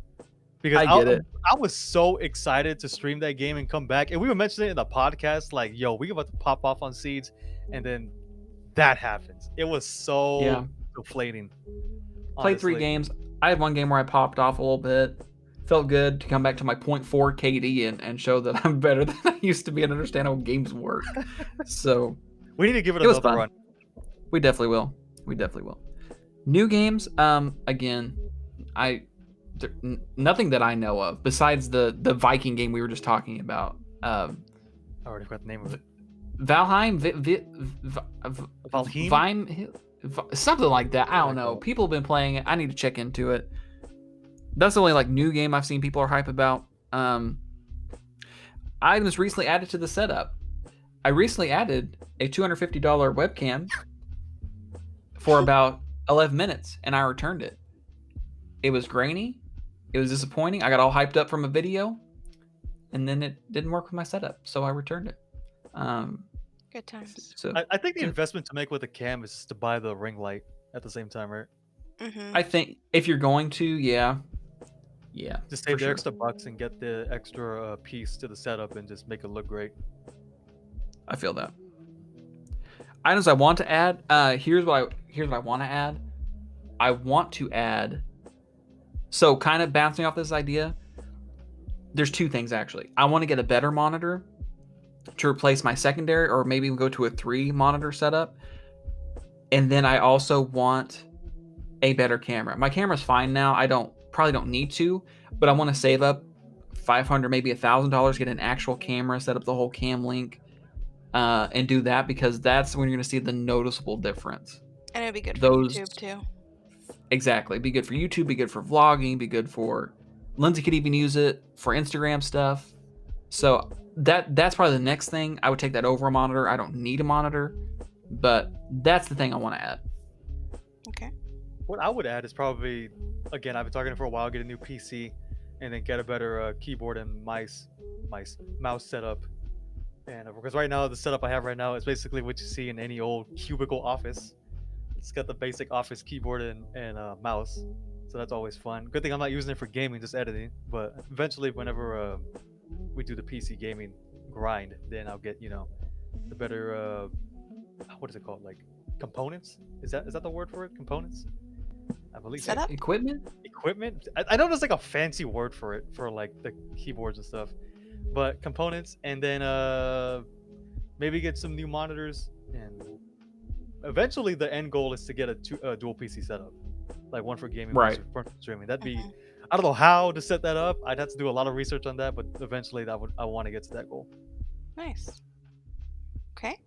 Because I get it. I was so excited to stream that game and come back, and we were mentioning it in the podcast, like, "Yo, we about to pop off on Seeds," and then that happens. It was so deflating. Played 3 games. I had one game where I popped off a little bit. Felt good to come back to my 0.4 KD and show that I'm better than I used to be and understand how games work. So we need to give it was another fun. run. We definitely will. New games. Again, nothing that I know of besides the Viking game we were just talking about. I already forgot the name of it. Valheim, Valheim? Something like that. I don't know. People have been playing it. I need to check into it. That's the only like new game I've seen people are hype about. Items recently added to the setup. I recently added a $250 webcam for about 11 minutes, and I returned it. It was grainy. It was disappointing. I got all hyped up from a video, and then it didn't work with my setup, so I returned it. Good times. So I think the investment to make with the cam is just to buy the ring light at the same time, right? Mm-hmm. I think if you're going to, yeah, Just save for the sure. extra bucks and get the extra piece to the setup and just make it look great. I feel that. Items I want to add. Here's what I want to add. I want to add. So kind of bouncing off this idea. There's 2 things actually. I want to get a better monitor to replace my secondary, or maybe go to a 3 monitor setup. And then I also want a better camera. My camera's fine now. I probably don't need to, but I want to save up $500, maybe $1,000, get an actual camera, set up the whole cam link, and do that, because that's when you're going to see the noticeable difference. And it'd be good for Those- YouTube too. Exactly. Be good for YouTube, be good for vlogging, be good for... Lindsay could even use it for Instagram stuff. So that's probably the next thing. I would take that over a monitor. I don't need a monitor, but that's the thing I want to add. Okay. What I would add is probably, again, I've been talking for a while, get a new PC, and then get a better keyboard and mouse setup. And because right now the setup I have right now is basically what you see in any old cubicle office. It's got the basic office keyboard and mouse, so that's always fun. Good thing I'm not using it for gaming, just editing. But eventually, whenever we do the PC gaming grind, then I'll get the better what is it called, like components? Is that the word for it? Components? I believe so. Setup? Equipment? I know there's like a fancy word for it for like the keyboards and stuff, but components, and then maybe get some new monitors, and eventually the end goal is to get a dual PC setup, like one for gaming, Right. one for streaming. That'd be Mhm. I don't know how to set that up. I'd have to do a lot of research on that, but eventually I want to get to that goal. Nice. Okay.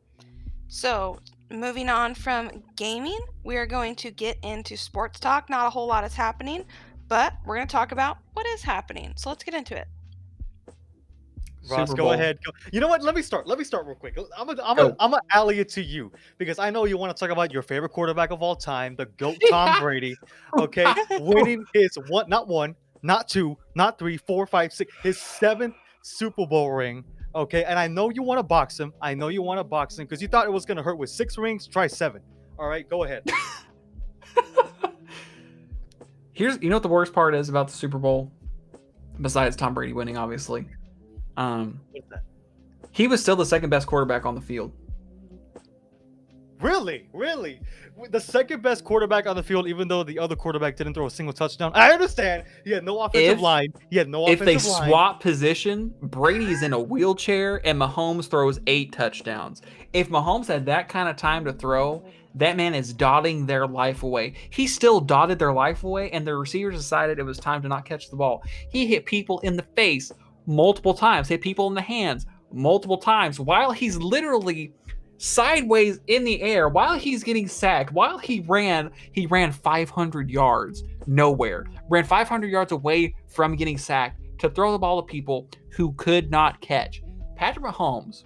So, moving on from gaming, we are going to get into sports talk. Not a whole lot is happening, but we're going to talk about what is happening. So, let's get into it. Ross, Super go Bowl. ahead. Go. You know what? Let me start real quick. I'm gonna alley it to you because I know you want to talk about your favorite quarterback of all time, the GOAT Tom Brady. Okay, winning his not one, not two, not three, 4, 5, 6, his 7th Super Bowl ring. Okay, and I know you want to box him. Because you thought it was gonna hurt with 6 rings. Try 7. All right, go ahead. You know what the worst part is about the Super Bowl? Besides Tom Brady winning, obviously. What's that? He was still the second best quarterback on the field. Really? The second best quarterback on the field, even though the other quarterback didn't throw a single touchdown. I understand. He had no offensive line. If they swap position, Brady's in a wheelchair and Mahomes throws 8 touchdowns. If Mahomes had that kind of time to throw, that man is dotting their life away. He still dotted their life away, and the receivers decided it was time to not catch the ball. He hit people in the face multiple times, hit people in the hands multiple times, while he's literally sideways in the air while he's getting sacked, while he ran 500 yards nowhere, ran 500 yards away from getting sacked to throw the ball to people who could not catch. Patrick Mahomes,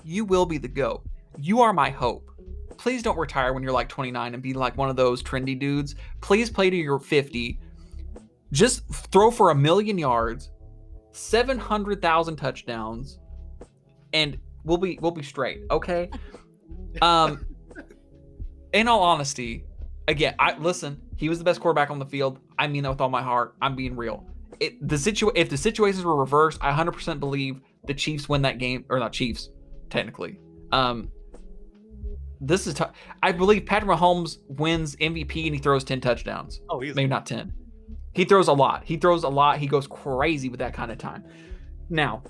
you will be the GOAT. You are my hope. Please don't retire when you're like 29 and be like one of those trendy dudes. Please play to your 50. Just throw for 1,000,000 yards, 700,000 touchdowns, and we'll be straight, okay? In all honesty, again, listen, he was the best quarterback on the field. I mean that with all my heart. I'm being real. If the situations were reversed, I 100% believe the Chiefs win that game, or not Chiefs, technically. This is tough. I believe Patrick Mahomes wins MVP and he throws 10 touchdowns. Oh, easy. Maybe not 10. He throws a lot. He goes crazy with that kind of time. Now,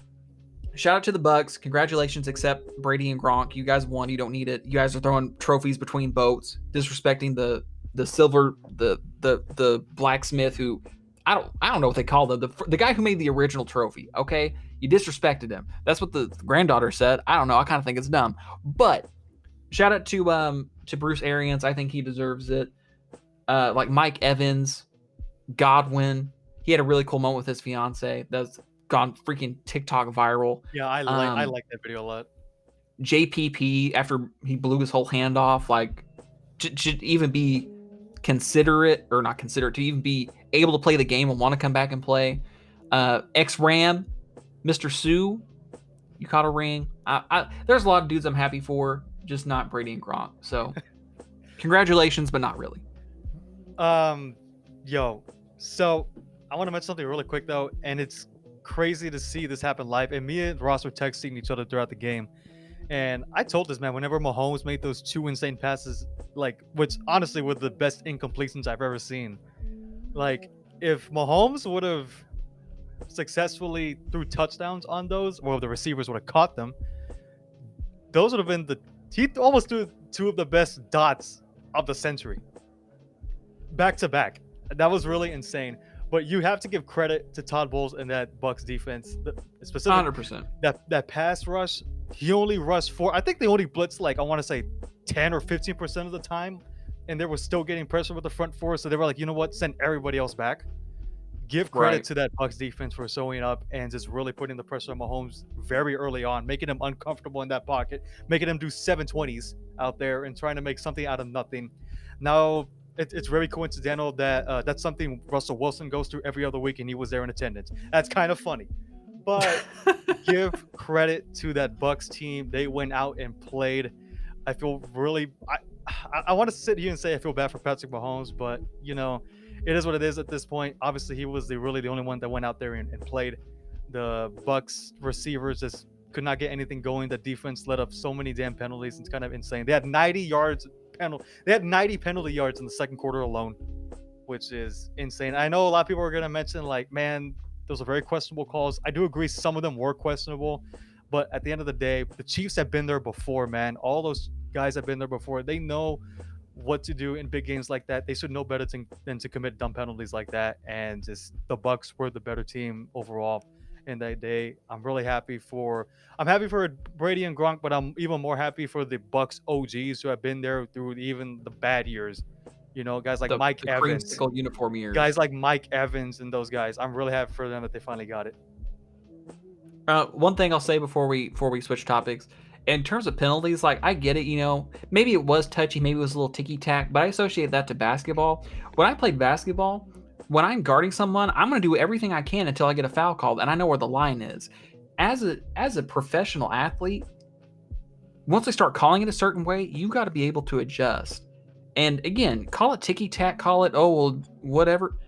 shout out to the Bucs. Congratulations, except Brady and Gronk. You guys won. You don't need it. You guys are throwing trophies between boats, disrespecting the silver, the blacksmith who I don't know what they call them. The guy who made the original trophy. Okay, you disrespected him. That's what the granddaughter said. I don't know. I kind of think it's dumb. But shout out to Bruce Arians. I think he deserves it. Like Mike Evans, Godwin. He had a really cool moment with his fiance. That's gone freaking TikTok viral. Yeah, I like that video a lot. JPP, after he blew his whole hand off, like should even be considerate, or not considerate, to even be able to play the game and want to come back and play. X-Ram, Mr. Sue, you caught a ring. There's a lot of dudes I'm happy for, just not Brady and Gronk. So congratulations, but not really. So I want to mention something really quick though, and it's crazy to see this happen live. And me and Ross were texting each other throughout the game, and I told this man, whenever Mahomes made those 2 insane passes, like, which honestly were the best incompletions I've ever seen. Like, if Mahomes would have successfully threw touchdowns on those, or if the receivers would have caught them, those would have been he almost threw 2 of the best dots of the century, back to back. That was really insane. But you have to give credit to Todd Bowles and that Bucs defense, specifically 100%. that pass rush. He only rushed 4. I think they only blitzed, like, I want to say 10 or 15% of the time, and they were still getting pressure with the front 4. So they were like, you know what, send everybody else back. Give credit to that Bucs defense for showing up and just really putting the pressure on Mahomes very early on, making him uncomfortable in that pocket, making him do 720s out there and trying to make something out of nothing. Now, it's very coincidental that that's something Russell Wilson goes through every other week, and he was there in attendance. That's kind of funny. But give credit to that Bucs team. They went out and played. I feel really I want to sit here and say I feel bad for Patrick Mahomes, but you know, it is what it is at this point. Obviously, he was really the only one that went out there and played. The Bucs receivers just could not get anything going. The defense let up so many damn penalties. It's kind of insane. They had 90 penalty yards in the second quarter alone, which is insane. I know a lot of people are going to mention, like, man, those are very questionable calls. I do agree some of them were questionable, but at the end of the day, the Chiefs have been there before, man. All those guys have been there before. They know what to do in big games like that. They should know better than to commit dumb penalties like that. And just the Bucs were the better team overall in that day. I'm happy for Brady and Gronk, but I'm even more happy for the Bucs OGs who have been there through even the bad years. You know, guys like Mike Evans, uniform years. Guys like Mike Evans and those guys. I'm really happy for them that they finally got it. One thing I'll say before we switch topics, in terms of penalties, like, I get it, you know, maybe it was touchy, maybe it was a little ticky-tack, but I associate that to basketball. When I played basketball, when I'm guarding someone, I'm going to do everything I can until I get a foul called, and I know where the line is. As a professional athlete, once they start calling it a certain way, you got to be able to adjust. And again, call it ticky-tack, call it, oh, well, whatever.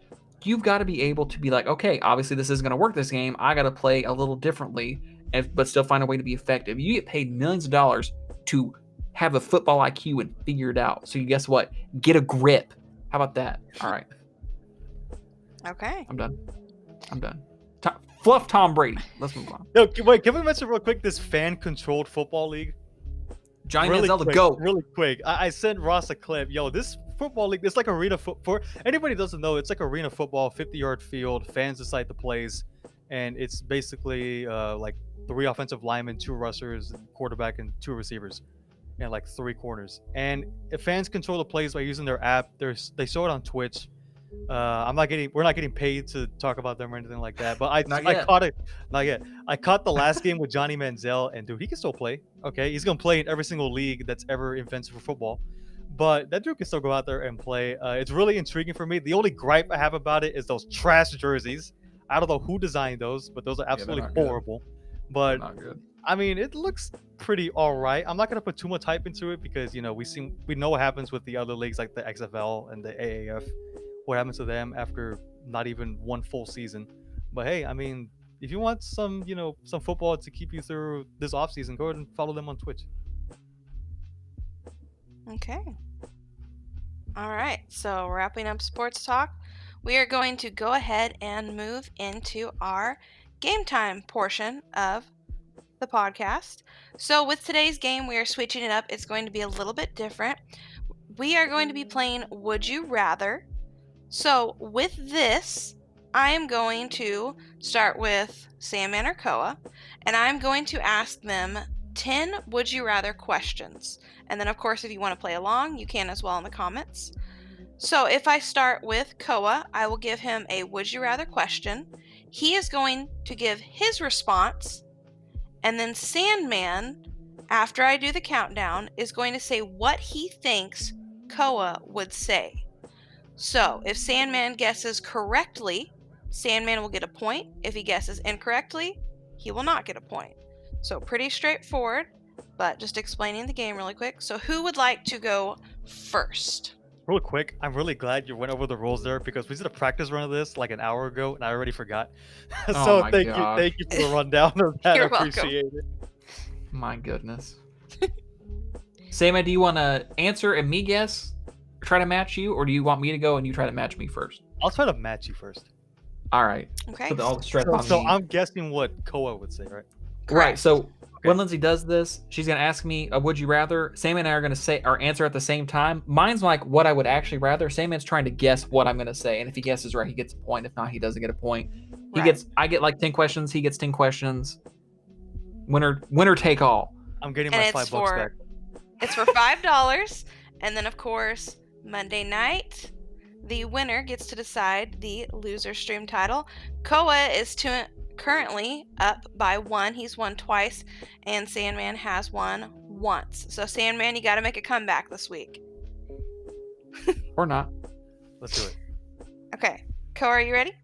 You've got to be able to be like, okay, obviously this isn't going to work this game. I got to play a little differently, but still find a way to be effective. You get paid millions of dollars to have a football IQ and figure it out. So guess what? Get a grip. How about that? All right. Okay. I'm done. Fluff Tom Brady. Let's move on. Yo, wait, can we mention real quick this fan-controlled football league? Johnny really Manziel, the quick, GOAT. Really quick. I sent Ross a clip. Yo, this football league, it's like arena for anybody who doesn't know, it's like arena football, 50-yard field, fans decide the plays, and it's basically like 3 offensive linemen, 2 rushers, quarterback, and 2 receivers, and like 3 corners. And if fans control the plays by using their app, they show it on Twitch. We're not getting paid to talk about them or anything like that. But Not I yet. caught it. Not yet. I caught the last game with Johnny Manziel, and dude, he can still play. Okay, he's gonna play in every single league that's ever invented for football. But that dude can still go out there and play. It's really intriguing for me. The only gripe I have about it is those trash jerseys. I don't know who designed those, but those are absolutely not good. horrible. But Not good. I mean, it looks pretty all right. I'm not gonna put too much hype into it because we know what happens with the other leagues like the XFL and the AAF. What happens to them after not even one full season? But hey, I mean, if you want some football to keep you through this off season, go ahead and follow them on Twitch. Okay. All right. So wrapping up sports talk, we are going to go ahead and move into our game time portion of the podcast. So with today's game, we are switching it up. It's going to be a little bit different. We are going to be playing Would You Rather. So with this, I am going to start with Sandman or Koa, and I'm going to ask them 10 Would You Rather questions. And then, of course, if you want to play along, you can as well in the comments. So if I start with Koa, I will give him a Would You Rather question. He is going to give his response, and then Sandman, after I do the countdown, is going to say what he thinks Koa would say. So, if Sandman guesses correctly, Sandman will get a point. If he guesses incorrectly, he will not get a point. So, pretty straightforward, but just explaining the game really quick. So, who would like to go first? Real quick, I'm really glad you went over the rules there because we did a practice run of this like an hour ago and I already forgot. So my thank gosh. you for the rundown of that. You're I appreciate it. My goodness. Sandman, do you want to answer and me guess? Try to match you, or do you want me to go and you try to match me first? I'll try to match you first. All right. Okay. Put all the stress on So me. I'm guessing what Koa would say, right? Right. So Okay. when Lindsay does this, she's gonna ask me a would you rather. Sandman and I are gonna say our answer at the same time. Mine's like what I would actually rather. Sandman's trying to guess what I'm gonna say, and if he guesses right, he gets a point. If not, he doesn't get a point. I get like 10 questions. He gets 10 questions. Winner take all. I'm getting And my it's $5 back. It's for $5, and then of course Monday night, the winner gets to decide the loser stream title. Koa is currently up by 1. He's won twice, and Sandman has won once. So Sandman, you got to make a comeback this week. Or not. Let's do it. Okay, Koa, are you ready?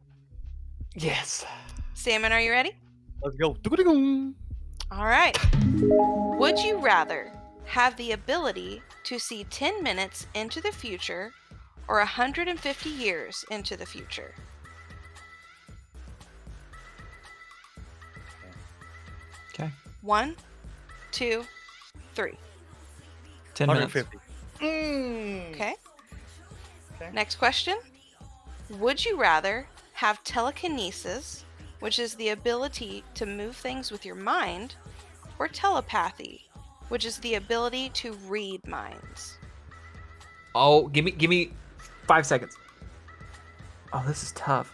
Yes. Sandman, are you ready? Let's go. Doo-doo-doo. All right. Would you rather have the ability to see 10 minutes into the future or 150 years into the future? Okay. 1, 2, 3. 10 minutes. 150. Okay. Okay. Next question. Would you rather have telekinesis, which is the ability to move things with your mind, or telepathy, which is the ability to read minds? Oh, give me 5 seconds. Oh, this is tough.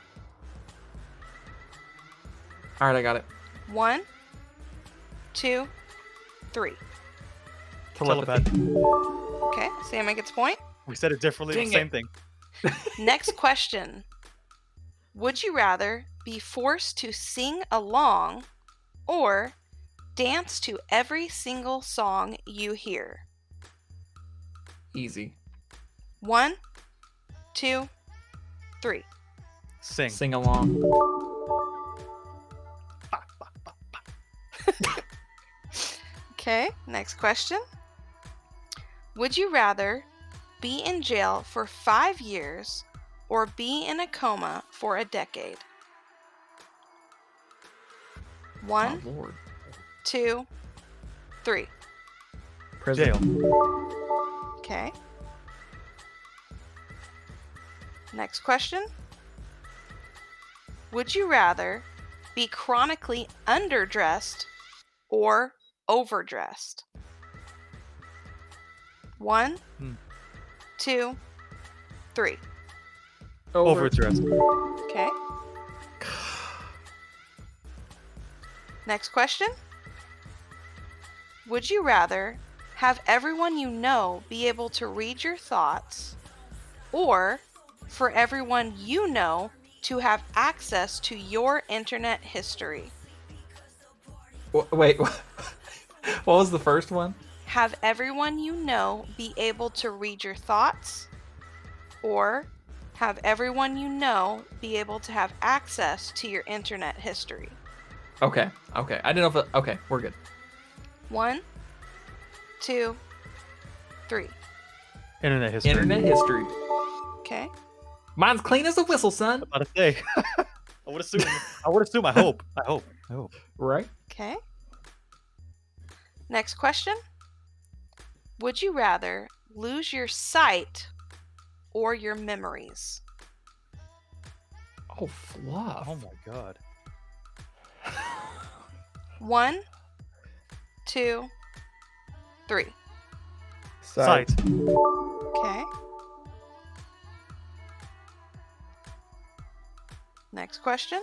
All right, I got it. 1, 2, 3. Telepathy. Okay, Sandman gets a point. We said it differently. Dang Same it. thing. Next question. Would you rather be forced to sing along or dance to every single song you hear? Easy. 1, 2, 3. Sing. Sing along. Okay, next question. Would you rather be in jail for 5 years or be in a coma for a decade? 1, Oh, Lord. 2, 3. Prison. Jail. Okay. Next question. Would you rather be chronically underdressed or overdressed? 1, 2, 3. Overdressed. Okay. Next question. Would you rather have everyone you know be able to read your thoughts, or for everyone you know to have access to your internet history? Wait, what was the first one? Have everyone you know be able to read your thoughts, or have everyone you know be able to have access to your internet history? Okay. I didn't know if okay, we're good. 1, 2, 3. Internet history. Internet history. Okay. Mine's clean as a whistle, son. About to say. I would assume. I hope. Right? Okay. Next question. Would you rather lose your sight or your memories? Oh, fluff. Oh my god. 1, 2, 3. Sight. Okay. Next question.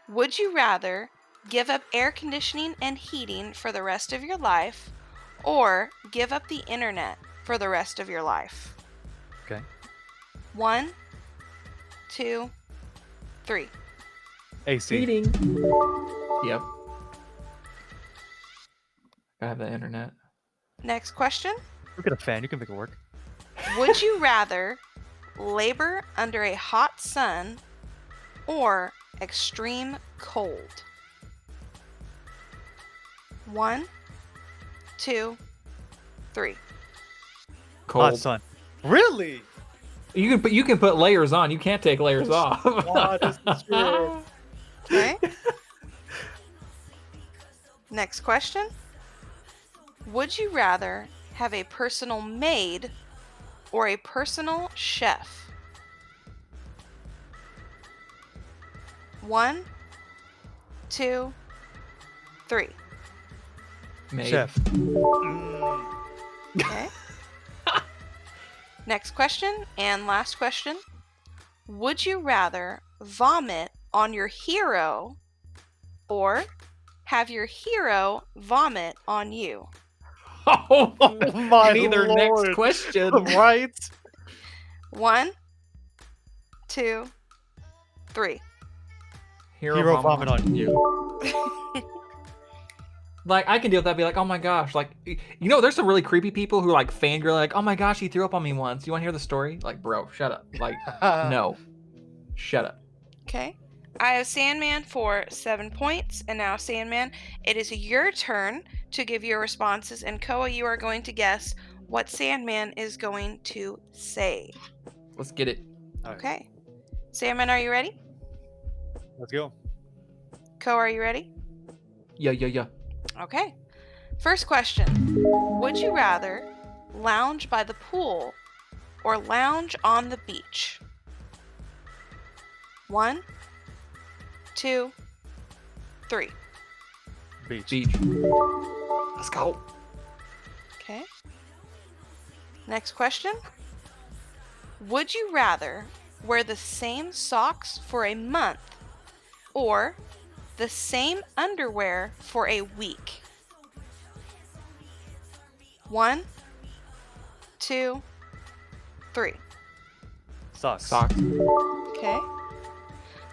Would you rather give up air conditioning and heating for the rest of your life, or give up the internet for the rest of your life? Okay. 1, 2, 3. AC. Heating. Yep. I have the internet. Next question. Look at a fan. You can make it work. Would you rather labor under a hot sun or extreme cold? 1, 2, 3. Cold. Hot sun. Really? You can put layers on. You can't take layers off. Wow, this is true. Okay. Next question. Would you rather have a personal maid or a personal chef? 1, 2, 3. Maid. Chef. Okay. Next question and last question. Would you rather vomit on your hero or have your hero vomit on you? Oh, my neither lord. next question. Right? 1, 2, 3. Hero vomit on you. Like, I can deal with that. Be like, oh my gosh. Like, there's some really creepy people who like fangirl, like, oh my gosh, he threw up on me once. You want to hear the story? Like, bro, shut up. Like, no. Shut up. Okay. I have Sandman for 7 points, and now Sandman, it is your turn to give your responses, and Koa, you are going to guess what Sandman is going to say. Let's get it. Okay. Sandman, are you ready? Let's go. Koa, are you ready? Yeah. Okay. First question. Would you rather lounge by the pool or lounge on the beach? 1, 2, 3. Beach. Let's go. Okay. Next question. Would you rather wear the same socks for a month or the same underwear for a week? 1, 2, 3. Socks. Okay.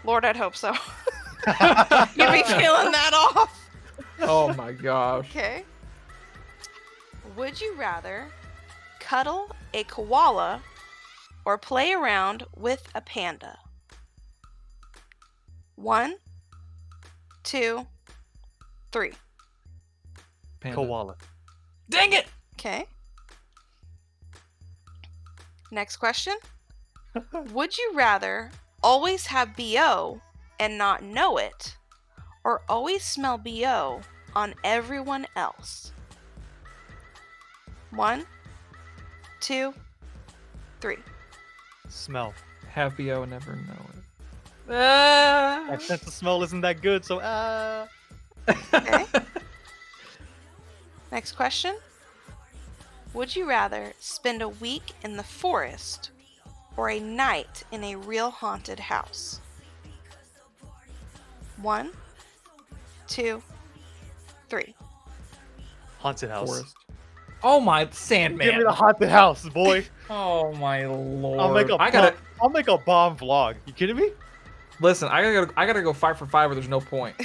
Lord, I'd hope so. You'd be feeling that off. Oh my gosh. Okay. Would you rather cuddle a koala or play around with a panda? 1, 2, 3. Panda. Koala. Dang it! Okay. Next question. Would you rather always have BO and not know it, or always smell BO on everyone else? 1, 2, 3. Smell. Have BO and never know it. My sense of smell isn't that good, so Okay. Next question. Would you rather spend a week in the forest or a night in a real haunted house? 1, 2, 3. Haunted house. Forest. Oh my Sandman. Give me the haunted house, boy. Oh my lord. I'll make a bomb vlog. You kidding me? Listen, I gotta go 5 for 5 or there's no point.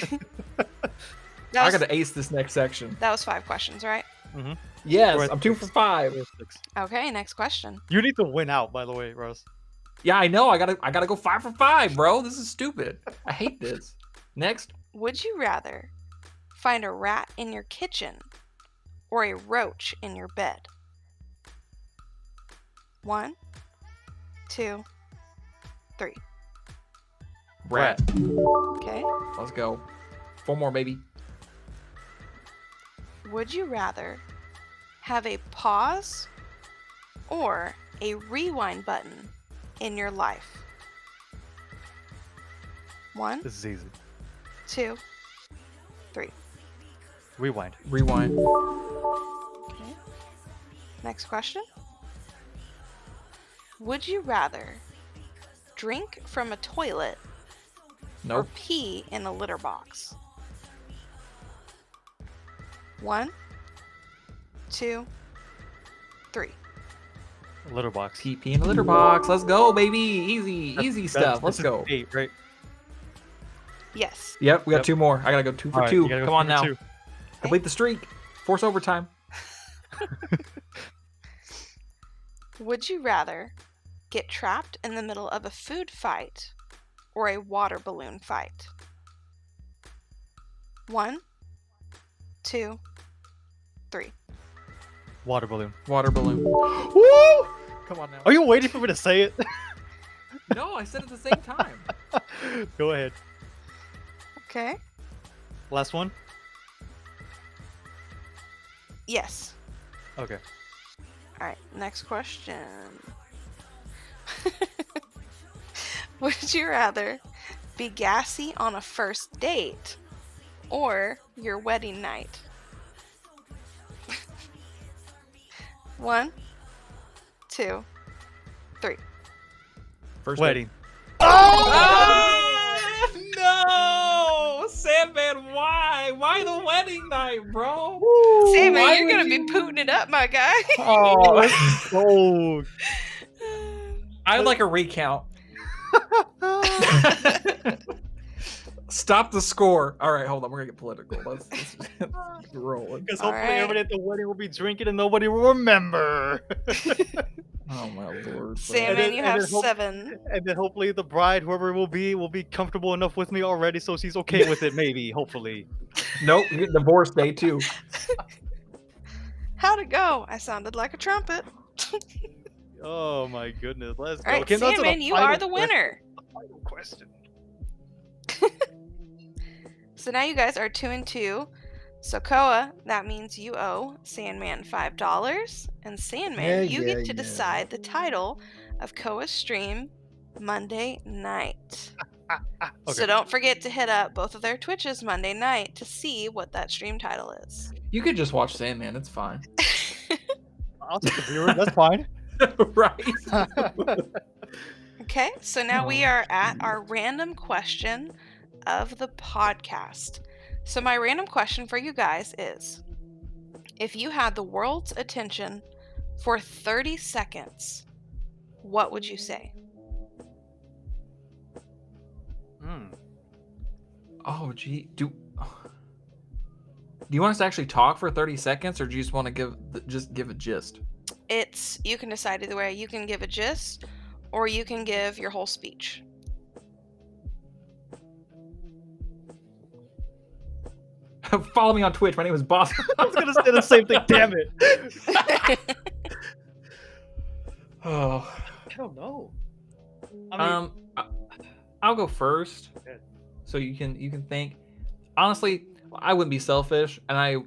I gotta ace this next section. That was 5 questions, right? Mm-hmm. Yes, I'm 2 for 5. Okay, next question. You need to win out, by the way, Ross. Yeah, I know. I gotta go 5 for 5, bro. This is stupid. I hate this. Next. Would you rather find a rat in your kitchen or a roach in your bed? 1, 2, 3. Rat. Okay. Let's go. 4 more, baby. Would you rather have a pause or a rewind button in your life? 1, This is easy. 2, 3. Rewind. Rewind. Okay. Next question. Would you rather drink from a toilet or Nope. pee in a litter box? 1, 2, 3. Litter box. Pee in a litter box. Let's go, baby. Easy stuff. Let's This is go. 8, right? Yes. Yep, we got Yep. 2 more. I gotta go 2 for All right, 2. you gotta go Come on 2 for now. 2. Complete the streak. Force overtime. Would you rather get trapped in the middle of a food fight or a water balloon fight? 1, 2, 3. Water balloon. Water balloon. Woo! Come on now. Are you waiting for me to say it? No, I said it at the same time. Go ahead. Okay. Last one? Yes. Okay. All right. Next question. Would you rather be gassy on a first date or your wedding night? 1, 2, 3. First Wedding. Ah, no! Sandman, why? Why the wedding night, bro? Sandman, why you're would gonna you- be pooting it up, my guy. Oh, Oh. I would like a recount. Stop the score. All right, hold on. We're gonna get political. Let's keep rolling. Because All hopefully right. everybody at the wedding will be drinking and nobody will remember. Oh my lord. Sandman, then- you and have then hope- 7. And then hopefully the bride, whoever it will be comfortable enough with me already, so she's okay with it. Maybe, hopefully. Nope, you get divorced day 2. How'd it go? I sounded like a trumpet. Oh my goodness, let's go. All right, Okay, now to Sandman, you final are the winner. Final question. So now you guys are 2 and 2. So Koa, that means you owe Sandman $5, and Sandman, you get to decide the title of Koa's stream Monday night. Okay. So don't forget to hit up both of their Twitches Monday night to see what that stream title is. You could just watch Sandman. It's fine. I'll take the viewer. That's fine. Right. Okay, so now we are at our random question of the podcast. So my random question for you guys is, if you had the world's attention for 30 seconds, what would you say? Oh, gee. Do you want us to actually talk for 30 seconds, or do you just want to give a gist? You can decide either way. You can give a gist, or you can give your whole speech. Follow me on Twitch. My name is Boss. I was gonna say the same thing. Damn it. Oh. I don't know. I mean, I'll go first, so you can think. Honestly, I wouldn't be selfish, and I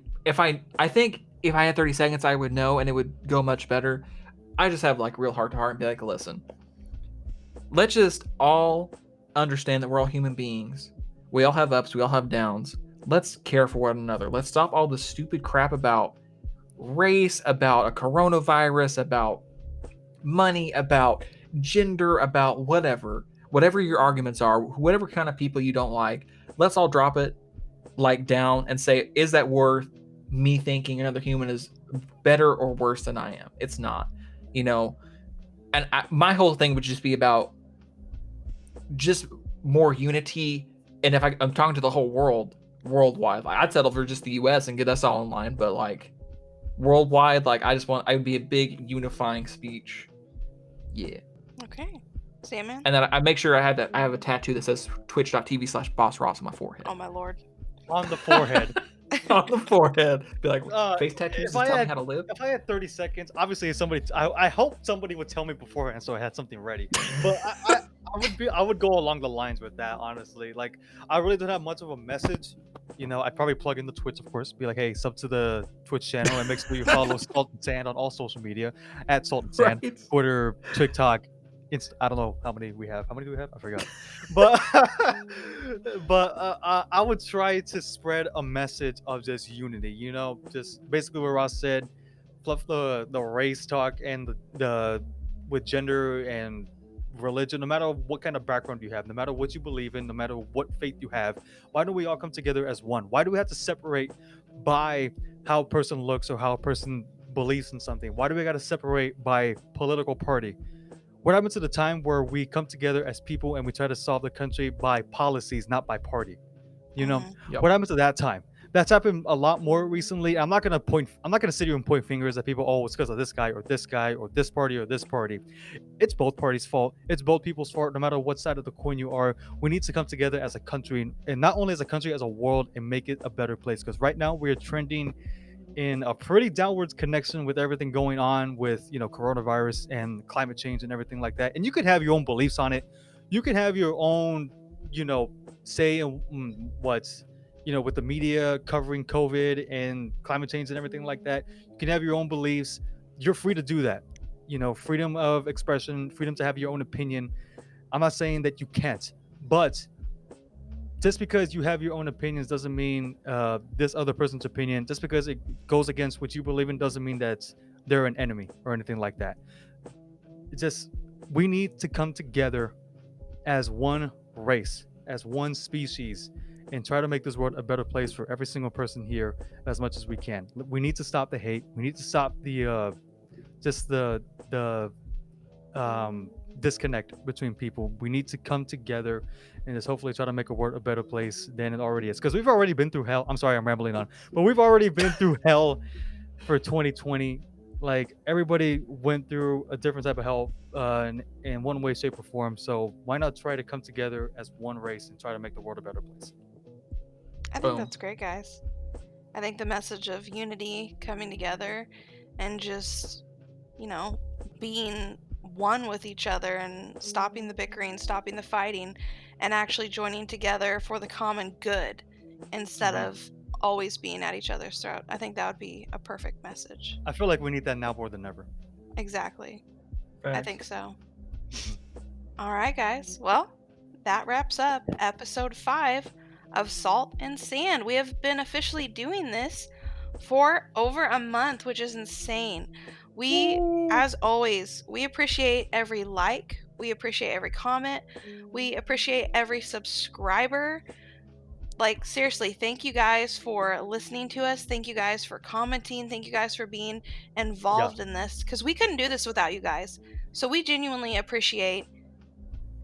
think if I had 30 seconds, I would know, and it would go much better. I just have like real heart to heart and be like, listen, let's just all understand that we're all human beings. We all have ups, we all have downs. Let's care for one another. Let's stop all the stupid crap about race, about a coronavirus, about money, about gender, about whatever your arguments are, whatever kind of people you don't like. Let's all drop it like down and say, is that worth me thinking another human is better or worse than I am? It's not, you know. And my whole thing would just be about just more unity. And if I'm talking to the whole world, worldwide, like I'd settle for just the U.S. and get us all in line, but like worldwide, like I would be a big unifying speech. Yeah. Okay. Sandman? And then I make sure I have a tattoo that says twitch.tv/BossRoss on my forehead. Oh my lord. On the forehead. On the forehead. Be like, face tattoos if to I tell me had- how to live. If I had 30 seconds, obviously I hope somebody would tell me beforehand so I had something ready. But I would go along the lines with that, honestly. Like, I really don't have much of a message. You know, I'd probably plug in the Twitch, of course. Be like, hey, sub to the Twitch channel and make sure you follow Salt and Sand on all social media at Salt and Sand, Right. Twitter, TikTok. I don't know how many we have. How many do we have? I forgot. But I would try to spread a message of just unity. You know, just basically what Ross said, fluff the race talk and the with gender and religion. No matter what kind of background you have, no matter what you believe in, no matter what faith you have, why don't we all come together as one? Why do we have to separate by how a person looks or how a person believes in something? Why do we got to separate by political party? What happened to the time where we come together as people and we try to solve the country by policies, not by party? You know, Yep. what happened to that time? That's happened a lot more recently. I'm not gonna sit here and point fingers at people. Oh, it's because of this guy or this guy or this party or this party. It's both parties' fault. It's both people's fault. No matter what side of the coin you are, we need to come together as a country, and not only as a country, as a world, and make it a better place. Because right now we're trending in a pretty downwards connection with everything going on with, you know, coronavirus and climate change and everything like that. And you could have your own beliefs on it. You can have your own, you know, say in what's, you know, with the media covering COVID and climate change and everything like that. You can have your own beliefs. You're free to do that. You know, freedom of expression, freedom to have your own opinion. I'm not saying that you can't, but just because you have your own opinions doesn't mean this other person's opinion, just because it goes against what you believe in, doesn't mean that they're an enemy or anything like that. It's just, we need to come together as one race, as one species, and try to make this world a better place for every single person here as much as we can. We need to stop the hate. We need to stop the disconnect between people. We need to come together and just hopefully try to make a world a better place than it already is. Because we've already been through hell. I'm sorry, I'm rambling on, but we've already been through hell for 2020. Like, everybody went through a different type of hell in one way, shape, or form. So why not try to come together as one race and try to make the world a better place? I think Boom. that's great, guys. I think the message of unity, coming together, and just, you know, being one with each other and stopping the bickering, stopping the fighting, and actually joining together for the common good instead of always being at each other's throat. I think that would be a perfect message. I feel like we need that now more than ever. Exactly. I Facts. think so. All right, guys. Well, that wraps up episode 5 of Salt and Sand. We have been officially doing this for over a month, which is insane. We, as always, we appreciate every like, we appreciate every comment, we appreciate every subscriber. Like, seriously, thank you guys for listening to us. Thank you guys for commenting. Thank you guys for being involved in this, because we couldn't do this without you guys. So we genuinely appreciate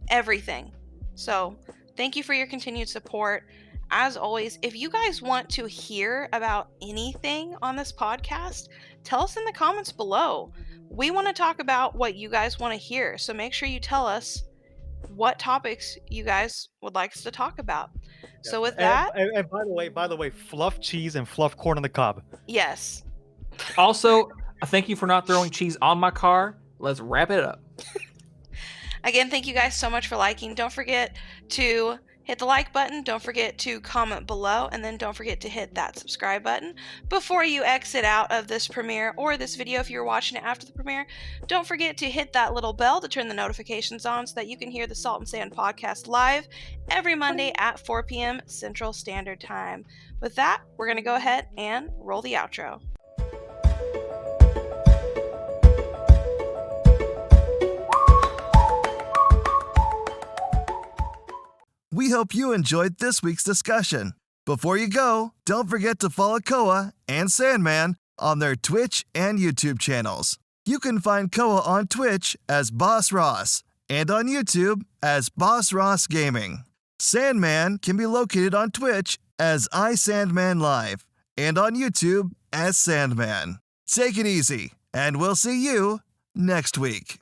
everything. So thank you for your continued support. As always, if you guys want to hear about anything on this podcast, tell us in the comments below. We want to talk about what you guys want to hear. So make sure you tell us what topics you guys would like us to talk about. So with that, And by the way, fluff cheese and fluff corn on the cob. yes. Also, thank you for not throwing cheese on my car. Let's wrap it up. Again, thank you guys so much for liking. Don't forget to hit the like button. Don't forget to comment below. And then don't forget to hit that subscribe button before you exit out of this premiere or this video if you're watching it after the premiere. Don't forget to hit that little bell to turn the notifications on so that you can hear the Salt and Sand podcast live every Monday at 4 p.m. Central Standard Time. With that, we're going to go ahead and roll the outro. We hope you enjoyed this week's discussion. Before you go, don't forget to follow Koa and Sandman on their Twitch and YouTube channels. You can find Koa on Twitch as BossRoss and on YouTube as BossRoss Gaming. Sandman can be located on Twitch as iSandmanLive and on YouTube as Sandman. Take it easy, and we'll see you next week.